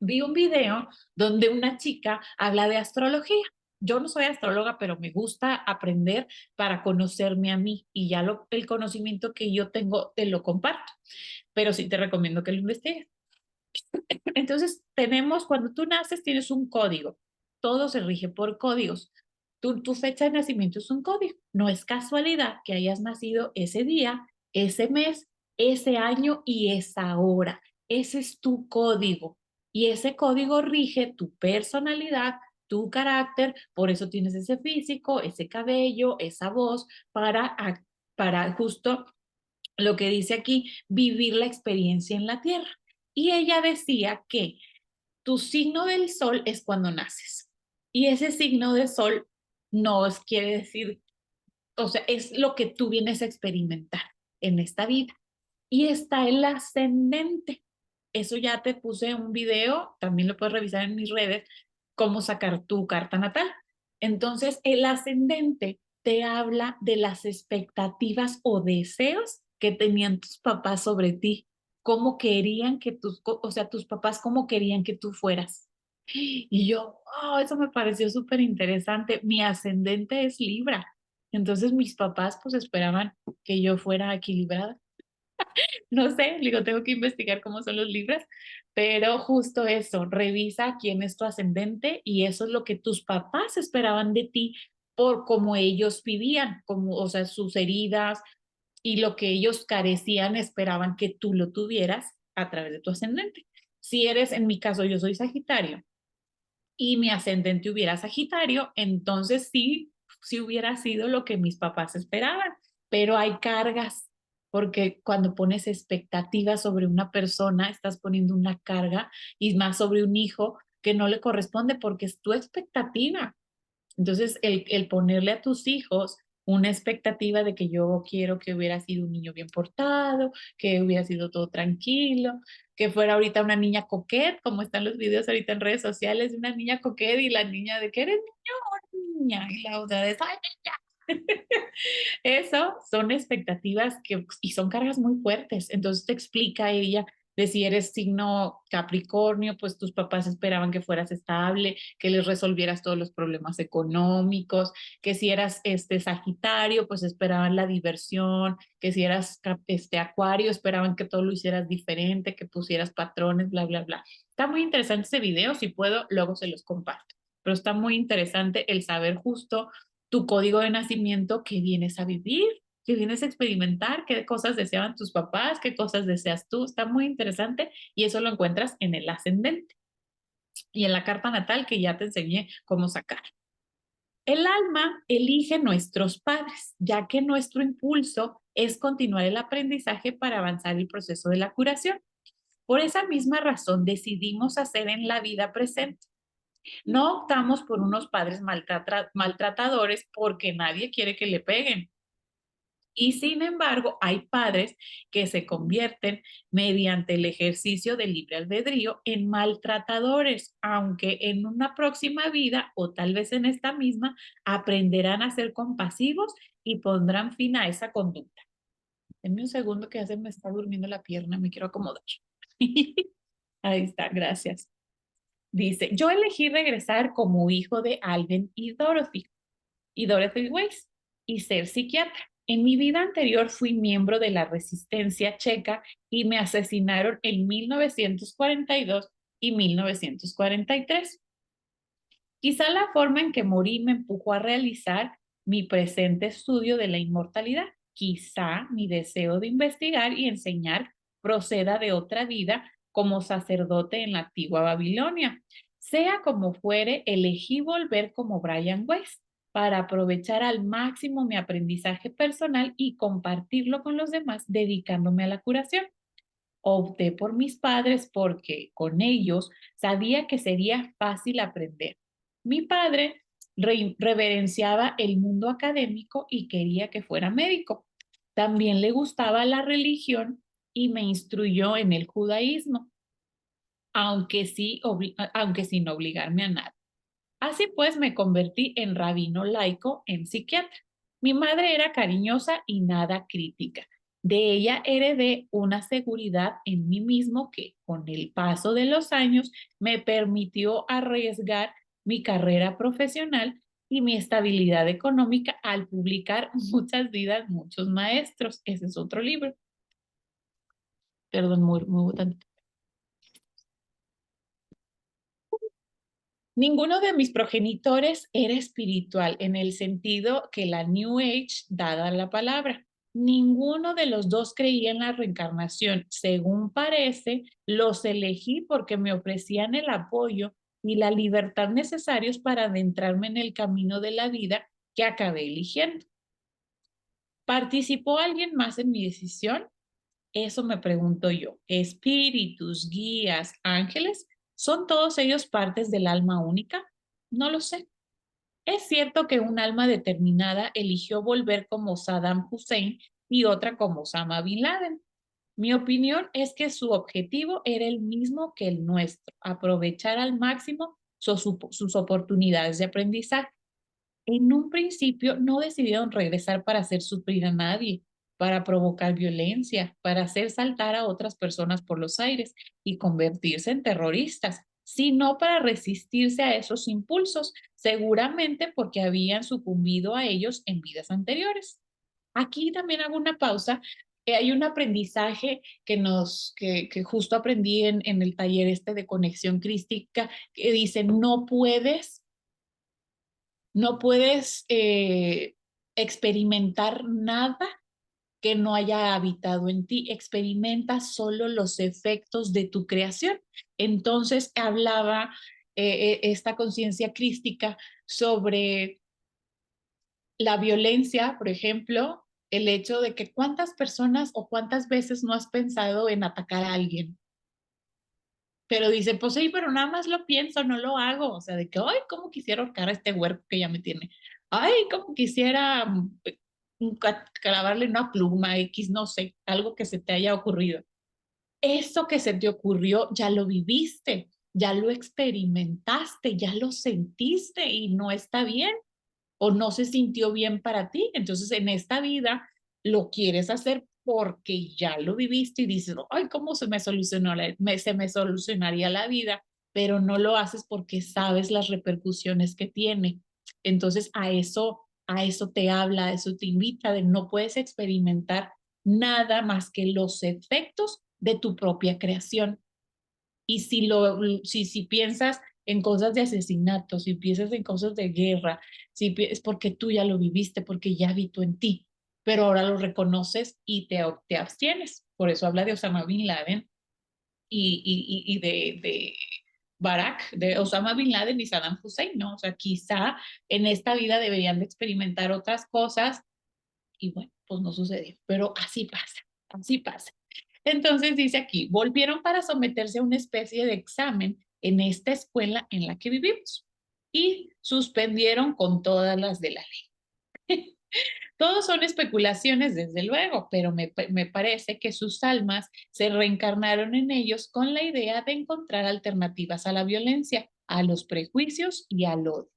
Vi un video donde una chica habla de astrología. Yo no soy astróloga, pero me gusta aprender para conocerme a mí y ya el conocimiento que yo tengo te lo comparto, pero sí te recomiendo que lo investigues. Entonces, cuando tú naces, tienes un código. Todo se rige por códigos. Tu fecha de nacimiento es un código. No es casualidad que hayas nacido ese día, ese mes, ese año y esa hora. Ese es tu código. Y ese código rige tu personalidad, tu carácter. Por eso tienes ese físico, ese cabello, esa voz, para justo lo que dice aquí, vivir la experiencia en la tierra. Y ella decía que tu signo del sol es cuando naces. Y ese signo del sol no quiere decir, o sea, es lo que tú vienes a experimentar en esta vida. Y está el ascendente. Eso ya te puse un video, también lo puedes revisar en mis redes, cómo sacar tu carta natal. Entonces, el ascendente te habla de las expectativas o deseos que tenían tus papás sobre ti, cómo querían que o sea, tus papás cómo querían que tú fueras. Y yo, oh, eso me pareció súper interesante. Mi ascendente es Libra. Entonces mis papás pues esperaban que yo fuera equilibrada. No sé, digo, tengo que investigar cómo son los libros, pero justo eso, revisa quién es tu ascendente y eso es lo que tus papás esperaban de ti por cómo ellos vivían, como, o sea, sus heridas y lo que ellos carecían, esperaban que tú lo tuvieras a través de tu ascendente. Si eres, en mi caso, yo soy Sagitario y mi ascendente hubiera Sagitario, entonces sí, sí hubiera sido lo que mis papás esperaban, pero hay cargas, porque cuando pones expectativas sobre una persona, estás poniendo una carga y más sobre un hijo que no le corresponde porque es tu expectativa. Entonces, el ponerle a tus hijos una expectativa de que yo quiero que hubiera sido un niño bien portado, que hubiera sido todo tranquilo, que fuera ahorita una niña coquette, como están los videos ahorita en redes sociales, de una niña coquette y la niña de que eres niño o niña, y la otra de ¡ay, niña! Eso son expectativas y son cargas muy fuertes. Entonces te explica ella de si eres signo Capricornio, pues tus papás esperaban que fueras estable, que les resolvieras todos los problemas económicos, que si eras Sagitario, pues esperaban la diversión, que si eras Acuario, esperaban que todo lo hicieras diferente, que pusieras patrones, bla, bla, bla. Está muy interesante ese video, si puedo, luego se los comparto. Pero está muy interesante el saber justo tu código de nacimiento, qué vienes a vivir, qué vienes a experimentar, qué cosas deseaban tus papás, qué cosas deseas tú. Está muy interesante y eso lo encuentras en el ascendente y en la carta natal que ya te enseñé cómo sacar. El alma elige nuestros padres, ya que nuestro impulso es continuar el aprendizaje para avanzar el proceso de la curación. Por esa misma razón decidimos hacer en la vida presente. No optamos por unos padres maltratadores porque nadie quiere que le peguen. Y sin embargo, hay padres que se convierten mediante el ejercicio del libre albedrío en maltratadores, aunque en una próxima vida o tal vez en esta misma aprenderán a ser compasivos y pondrán fin a esa conducta. Denme un segundo que ya se me está durmiendo la pierna, me quiero acomodar. Ahí está, gracias. Dice, yo elegí regresar como hijo de Alvin y Dorothy Weiss y ser psiquiatra. En mi vida anterior fui miembro de la resistencia checa y me asesinaron en 1942 y 1943. Quizá la forma en que morí me empujó a realizar mi presente estudio de la inmortalidad. Quizá mi deseo de investigar y enseñar proceda de otra vida como sacerdote en la antigua Babilonia. Sea como fuere, elegí volver como Brian Weiss para aprovechar al máximo mi aprendizaje personal y compartirlo con los demás, dedicándome a la curación. Opté por mis padres porque con ellos sabía que sería fácil aprender. Mi padre reverenciaba el mundo académico y quería que fuera médico. También le gustaba la religión y me instruyó en el judaísmo, aunque sin obligarme a nada. Así pues, me convertí en rabino laico, en psiquiatra. Mi madre era cariñosa y nada crítica. De ella heredé una seguridad en mí mismo que, con el paso de los años, me permitió arriesgar mi carrera profesional y mi estabilidad económica al publicar Muchas vidas, muchos maestros. Ese es otro libro. Perdón, muy tantito. Ninguno de mis progenitores era espiritual en el sentido que la New Age dada la palabra. Ninguno de los dos creía en la reencarnación. Según parece, los elegí porque me ofrecían el apoyo y la libertad necesarios para adentrarme en el camino de la vida que acabé eligiendo. ¿Participó alguien más en mi decisión? Eso me pregunto yo. Espíritus, guías, ángeles, ¿son todos ellos partes del alma única? No lo sé. Es cierto que un alma determinada eligió volver como Saddam Hussein y otra como Osama Bin Laden. Mi opinión es que su objetivo era el mismo que el nuestro, aprovechar al máximo sus oportunidades de aprendizaje. En un principio no decidieron regresar para hacer sufrir a nadie, para provocar violencia, para hacer saltar a otras personas por los aires y convertirse en terroristas, sino para resistirse a esos impulsos, seguramente porque habían sucumbido a ellos en vidas anteriores. Aquí también hago una pausa. Hay un aprendizaje que justo aprendí en el taller este de conexión crística que dice, no puedes experimentar nada que no haya habitado en ti, experimenta solo los efectos de tu creación. Entonces hablaba esta conciencia crística sobre la violencia, por ejemplo, el hecho de que cuántas personas o cuántas veces no has pensado en atacar a alguien, pero dice, pues sí, pero nada más lo pienso, no lo hago. O sea, de que, ay, cómo quisiera ahorcar a este huerco que ya me tiene. Ay, cómo quisiera clavarle una pluma X, no sé, algo que se te haya ocurrido. Eso que se te ocurrió, ya lo viviste, ya lo experimentaste, ya lo sentiste y no está bien o no se sintió bien para ti. Entonces, en esta vida lo quieres hacer porque ya lo viviste y dices, ay, ¿cómo se me solucionaría la vida? Pero no lo haces porque sabes las repercusiones que tiene. Entonces, a eso te habla, a eso te invita, de no puedes experimentar nada más que los efectos de tu propia creación. Y si piensas en cosas de asesinato, si piensas en cosas de guerra, es porque tú ya lo viviste, porque ya habitó en ti, pero ahora lo reconoces y te abstienes. Por eso habla de Osama Bin Laden y de Barack, de Osama Bin Laden y Saddam Hussein, ¿no? O sea, quizá en esta vida deberían de experimentar otras cosas y bueno, pues no sucedió, pero así pasa, así pasa. Entonces dice aquí, volvieron para someterse a una especie de examen en esta escuela en la que vivimos y suspendieron con todas las de la ley. Todos son especulaciones, desde luego, pero me parece que sus almas se reencarnaron en ellos con la idea de encontrar alternativas a la violencia, a los prejuicios y al odio.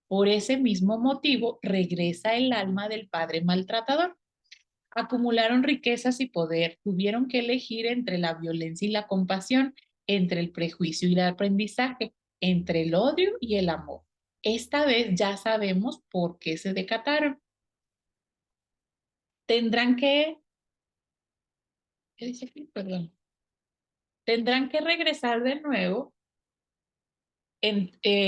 Por ese mismo motivo, regresa el alma del padre maltratador. Acumularon riquezas y poder, tuvieron que elegir entre la violencia y la compasión, entre el prejuicio y el aprendizaje, entre el odio y el amor. Esta vez ya sabemos por qué se decataron. Tendrán que, ¿qué dice aquí? Perdón, tendrán que regresar de nuevo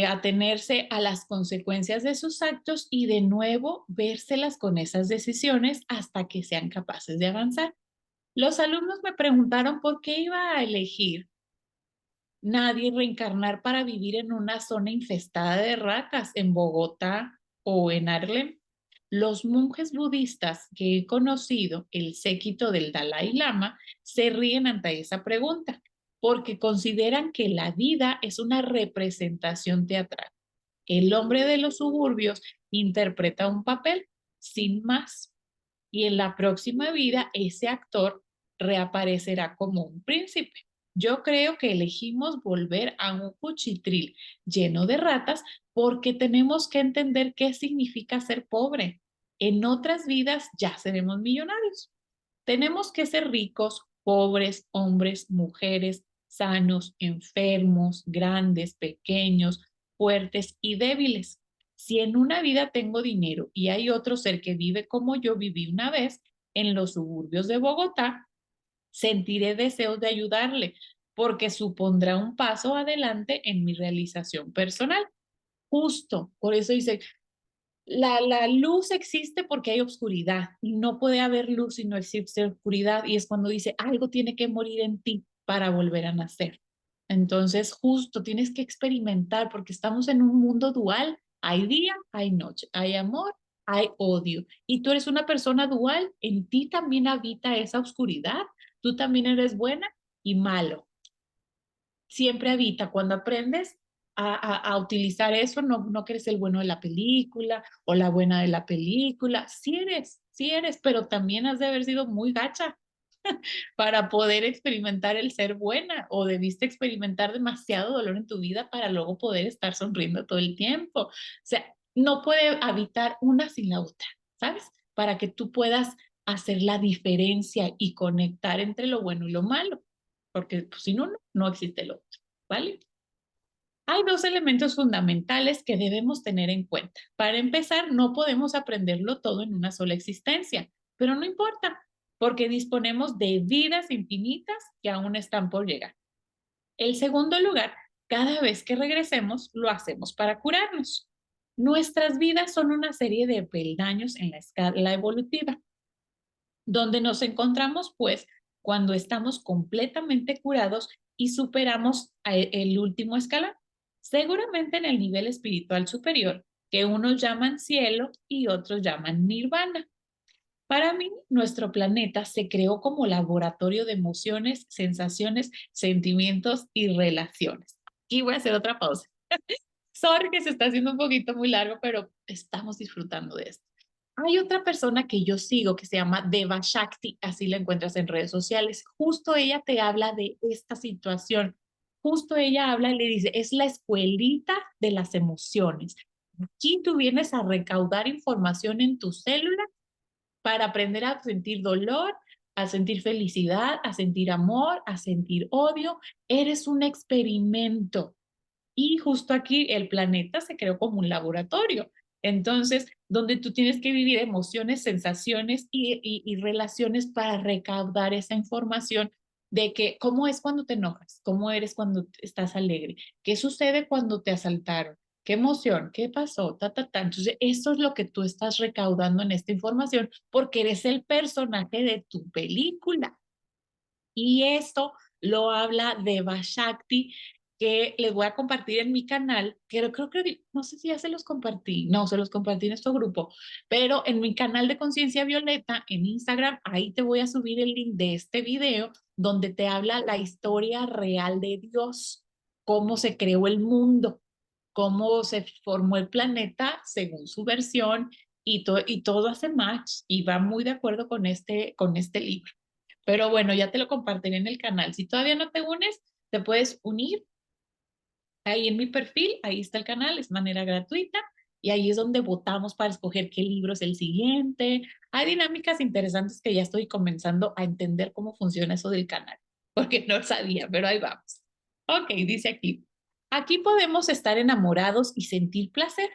atenerse a las consecuencias de sus actos y de nuevo vérselas con esas decisiones hasta que sean capaces de avanzar. Los alumnos me preguntaron por qué iba a elegir nadie reencarnar para vivir en una zona infestada de ratas en Bogotá o en Harlem. Los monjes budistas que he conocido, el séquito del Dalai Lama, se ríen ante esa pregunta porque consideran que la vida es una representación teatral. El hombre de los suburbios interpreta un papel sin más y en la próxima vida ese actor reaparecerá como un príncipe. Yo creo que elegimos volver a un cuchitril lleno de ratas porque tenemos que entender qué significa ser pobre. En otras vidas ya seremos millonarios. Tenemos que ser ricos, pobres, hombres, mujeres, sanos, enfermos, grandes, pequeños, fuertes y débiles. Si en una vida tengo dinero y hay otro ser que vive como yo viví una vez en los suburbios de Bogotá, sentiré deseos de ayudarle porque supondrá un paso adelante en mi realización personal. Justo, por eso dice, la luz existe porque hay oscuridad y no puede haber luz si no existe oscuridad y es cuando dice algo tiene que morir en ti para volver a nacer. Entonces, justo tienes que experimentar porque estamos en un mundo dual. Hay día, hay noche, hay amor, hay odio. Y tú eres una persona dual, en ti también habita esa oscuridad. Tú también eres buena y malo, siempre habita. Cuando aprendes a utilizar eso, no que eres el bueno de la película o la buena de la película. Sí eres, pero también has de haber sido muy gacha para poder experimentar el ser buena o debiste experimentar demasiado dolor en tu vida para luego poder estar sonriendo todo el tiempo. O sea, no puede habitar una sin la otra, ¿sabes? Para que tú puedas hacer la diferencia y conectar entre lo bueno y lo malo, porque pues, si no, no existe lo otro, ¿vale? Hay dos elementos fundamentales que debemos tener en cuenta. Para empezar, no podemos aprenderlo todo en una sola existencia, pero no importa, porque disponemos de vidas infinitas que aún están por llegar. El segundo lugar, cada vez que regresemos, lo hacemos para curarnos. Nuestras vidas son una serie de peldaños en la escala evolutiva, donde nos encontramos pues cuando estamos completamente curados y superamos el último escalón, seguramente en el nivel espiritual superior, que unos llaman cielo y otros llaman nirvana. Para mí, nuestro planeta se creó como laboratorio de emociones, sensaciones, sentimientos y relaciones. Y voy a hacer otra pausa. Sorry que se está haciendo un poquito muy largo, pero estamos disfrutando de esto. Hay otra persona que yo sigo que se llama Deva Shakti, así la encuentras en redes sociales. Justo ella te habla de esta situación. Justo ella habla y le dice, es la escuelita de las emociones. Aquí tú vienes a recaudar información en tu célula para aprender a sentir dolor, a sentir felicidad, a sentir amor, a sentir odio. Eres un experimento. Y justo aquí el planeta se creó como un laboratorio. Entonces, donde tú tienes que vivir emociones, sensaciones y relaciones para recaudar esa información de que cómo es cuando te enojas, cómo eres cuando estás alegre, qué sucede cuando te asaltaron, qué emoción, qué pasó, ta. Entonces, eso es lo que tú estás recaudando en esta información porque eres el personaje de tu película. Y esto lo habla de Bashakti, que les voy a compartir en mi canal, que creo que, no sé si ya se los compartí, no, se los compartí en este grupo, pero en mi canal de Conciencia Violeta, en Instagram, ahí te voy a subir el link de este video, donde te habla la historia real de Dios, cómo se creó el mundo, cómo se formó el planeta según su versión, y todo hace match y va muy de acuerdo con este libro. Pero bueno, ya te lo compartiré en el canal. Si todavía no te unes, te puedes unir ahí en mi perfil, ahí está el canal, es manera gratuita y ahí es donde votamos para escoger qué libro es el siguiente. Hay dinámicas interesantes que ya estoy comenzando a entender cómo funciona eso del canal, porque no sabía, pero ahí vamos. Ok, dice aquí, aquí podemos estar enamorados y sentir placer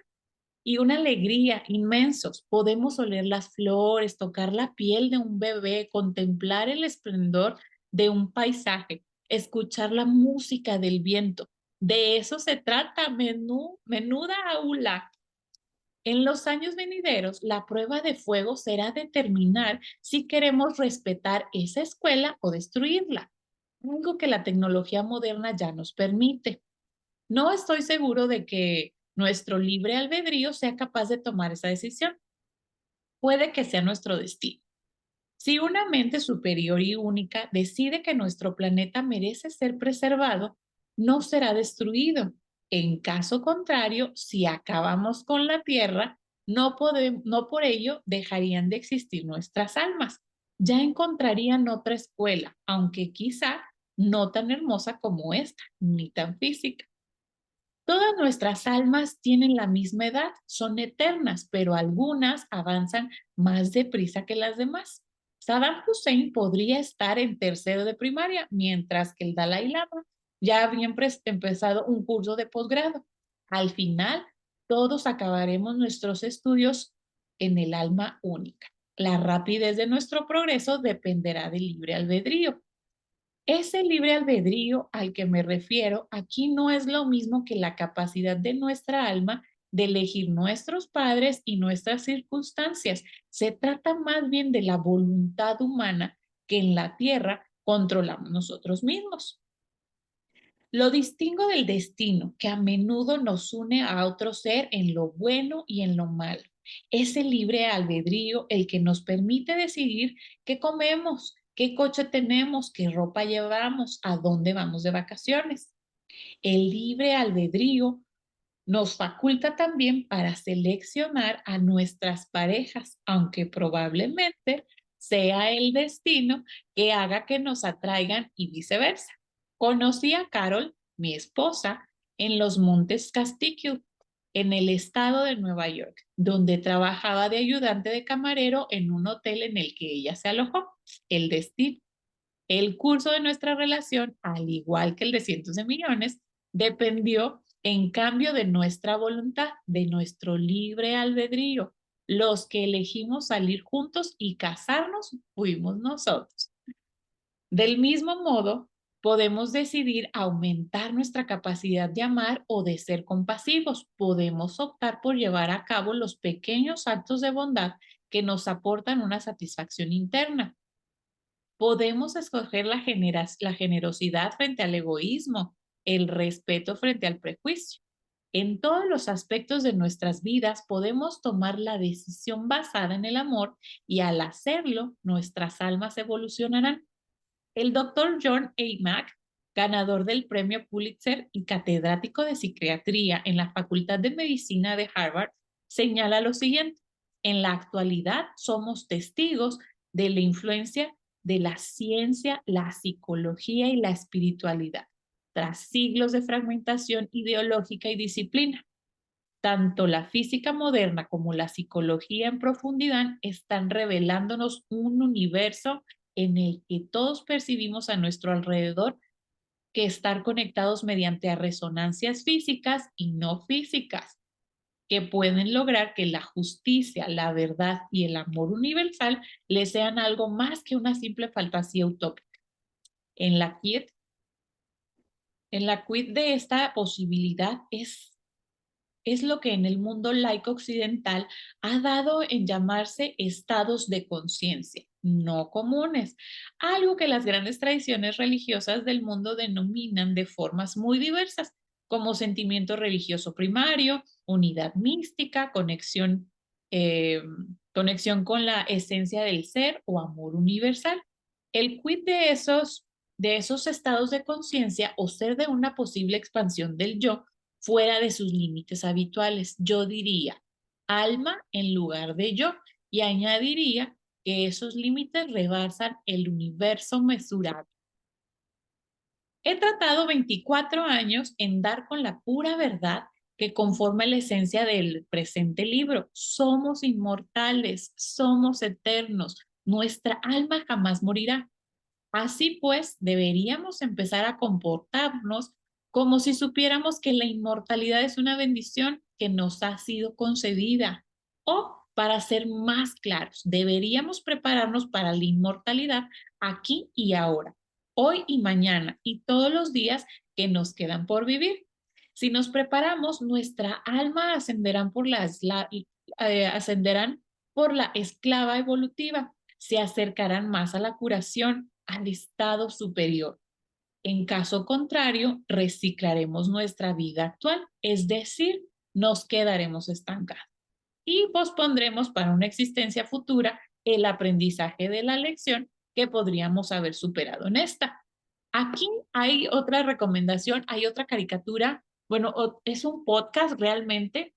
y una alegría inmensos. Podemos oler las flores, tocar la piel de un bebé, contemplar el esplendor de un paisaje, escuchar la música del viento. De eso se trata, menuda aula. En los años venideros, la prueba de fuego será determinar si queremos respetar esa escuela o destruirla, algo que la tecnología moderna ya nos permite. No estoy seguro de que nuestro libre albedrío sea capaz de tomar esa decisión. puede que sea nuestro destino. Si una mente superior y única decide que nuestro planeta merece ser preservado, no será destruido. En caso contrario, si acabamos con la Tierra, no por ello dejarían de existir nuestras almas. Ya encontrarían otra escuela, aunque quizá no tan hermosa como esta, ni tan física. Todas nuestras almas tienen la misma edad, son eternas, pero algunas avanzan más deprisa que las demás. Saddam Hussein podría estar en tercero de primaria, mientras que el Dalai Lama ya había empezado un curso de posgrado. Al final, todos acabaremos nuestros estudios en el alma única. La rapidez de nuestro progreso dependerá del libre albedrío. Ese libre albedrío al que me refiero aquí no es lo mismo que la capacidad de nuestra alma de elegir nuestros padres y nuestras circunstancias. Se trata más bien de la voluntad humana que en la tierra controlamos nosotros mismos. Lo distingo del destino, que a menudo nos une a otro ser en lo bueno y en lo malo. Es el libre albedrío el que nos permite decidir qué comemos, qué coche tenemos, qué ropa llevamos, a dónde vamos de vacaciones. El libre albedrío nos faculta también para seleccionar a nuestras parejas, aunque probablemente sea el destino que haga que nos atraigan y viceversa. Conocí a Carol, mi esposa, en los Montes Castillo, en el estado de Nueva York, donde trabajaba de ayudante de camarero en un hotel en el que ella se alojó. El destino. El curso de nuestra relación, al igual que el de cientos de millones, dependió en cambio de nuestra voluntad, de nuestro libre albedrío. Los que elegimos salir juntos y casarnos fuimos nosotros. Del mismo modo, podemos decidir aumentar nuestra capacidad de amar o de ser compasivos. Podemos optar por llevar a cabo los pequeños actos de bondad que nos aportan una satisfacción interna. Podemos escoger la generosidad frente al egoísmo, el respeto frente al prejuicio. En todos los aspectos de nuestras vidas podemos tomar la decisión basada en el amor y al hacerlo, nuestras almas evolucionarán. El doctor John A. Mack, ganador del premio Pulitzer y catedrático de psiquiatría en la Facultad de Medicina de Harvard, señala lo siguiente: en la actualidad somos testigos de la influencia de la ciencia, la psicología y la espiritualidad, tras siglos de fragmentación ideológica y disciplina. Tanto la física moderna como la psicología en profundidad están revelándonos un universo en el que todos percibimos a nuestro alrededor que estar conectados mediante a resonancias físicas y no físicas, que pueden lograr que la justicia, la verdad y el amor universal le sean algo más que una simple fantasía utópica. En la quid, en la quid de esta posibilidad es lo que en el mundo laico occidental ha dado en llamarse estados de conciencia no comunes, algo que las grandes tradiciones religiosas del mundo denominan de formas muy diversas, como sentimiento religioso primario, unidad mística, eh, conexión con la esencia del ser o amor universal. El quid de esos estados de conciencia o ser de una posible expansión del yo fuera de sus límites habituales. Yo diría alma en lugar de yo y añadiría que esos límites rebasan el universo mesurable. He tratado 24 años en dar con la pura verdad que conforma la esencia del presente libro. Somos inmortales, somos eternos, nuestra alma jamás morirá. Así pues, deberíamos empezar a comportarnos como si supiéramos que la inmortalidad es una bendición que nos ha sido concedida. O, para ser más claros, deberíamos prepararnos para la inmortalidad aquí y ahora, hoy y mañana y todos los días que nos quedan por vivir. Si nos preparamos, nuestra alma ascenderán por la esclava evolutiva, se acercarán más a la curación, al estado superior. En caso contrario, reciclaremos nuestra vida actual, es decir, nos quedaremos estancados. y pospondremos para una existencia futura el aprendizaje de la lección que podríamos haber superado en esta. Aquí hay otra recomendación, hay otra caricatura, bueno, es un podcast realmente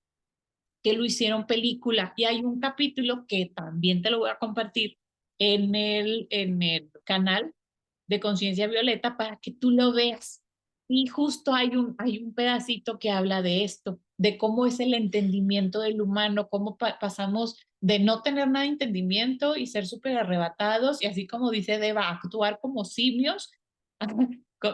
que lo hicieron película y hay un capítulo que también te lo voy a compartir en el canal de Conciencia Violeta para que tú lo veas. Y justo hay un pedacito que habla de esto, de cómo es el entendimiento del humano, cómo pasamos de no tener nada de entendimiento y ser súper arrebatados, y así como dice Deba, actuar como simios,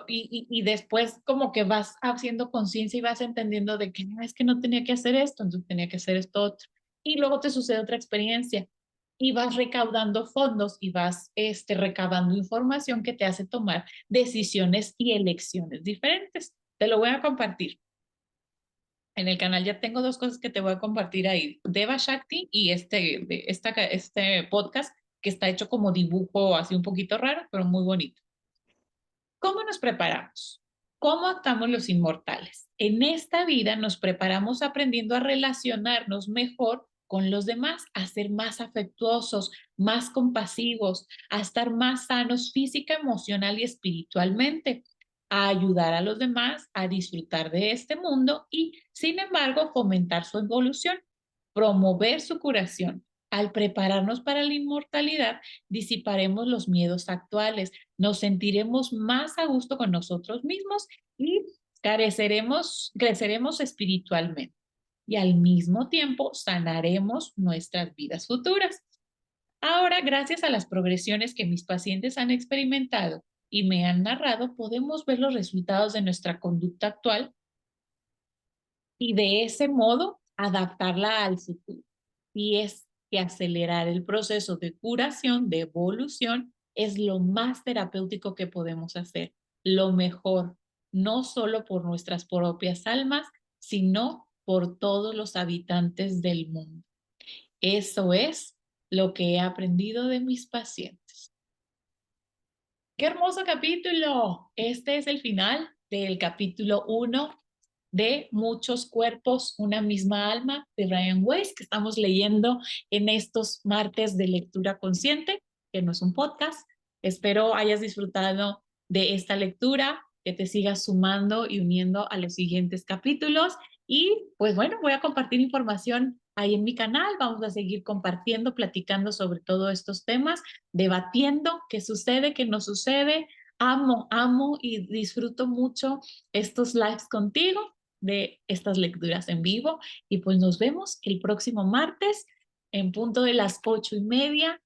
y después como que vas haciendo conciencia y vas entendiendo de que es que no tenía que hacer esto, entonces tenía que hacer esto otro. Y luego te sucede otra experiencia y vas recaudando fondos y vas recabando información que te hace tomar decisiones y elecciones diferentes. Te lo voy a compartir. En el canal ya tengo dos cosas que te voy a compartir ahí. Deva Shakti y este podcast que está hecho como dibujo así un poquito raro, pero muy bonito. ¿Cómo nos preparamos? ¿Cómo actuamos los inmortales? En esta vida nos preparamos aprendiendo a relacionarnos mejor con los demás, a ser más afectuosos, más compasivos, a estar más sanos física, emocional y espiritualmente, a ayudar a los demás a disfrutar de este mundo y, sin embargo, fomentar su evolución, promover su curación. Al prepararnos para la inmortalidad, disiparemos los miedos actuales, nos sentiremos más a gusto con nosotros mismos y creceremos espiritualmente. Y al mismo tiempo sanaremos nuestras vidas futuras. Ahora, gracias a las progresiones que mis pacientes han experimentado y me han narrado, podemos ver los resultados de nuestra conducta actual y de ese modo adaptarla al futuro. Y es que acelerar el proceso de curación, de evolución, es lo más terapéutico que podemos hacer, lo mejor, no solo por nuestras propias almas, sino por todos los habitantes del mundo. Eso es lo que he aprendido de mis pacientes. ¡Qué hermoso capítulo! Este es el final del capítulo 1 de Muchos cuerpos, una misma alma, de Brian Weiss, que estamos leyendo en estos martes de lectura consciente, que no es un podcast. Espero hayas disfrutado de esta lectura, que te sigas sumando y uniendo a los siguientes capítulos. Y pues bueno, voy a compartir información ahí en mi canal. Vamos a seguir compartiendo, platicando sobre todos estos temas, debatiendo qué sucede, qué no sucede. Amo y disfruto mucho estos lives contigo, de estas lecturas en vivo, y pues nos vemos el próximo martes en punto de las 8:30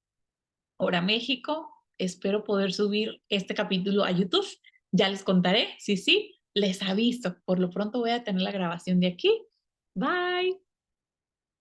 hora México. Espero poder subir este capítulo a YouTube. Ya les contaré, sí, les aviso. Por lo pronto voy a tener la grabación de aquí. Bye.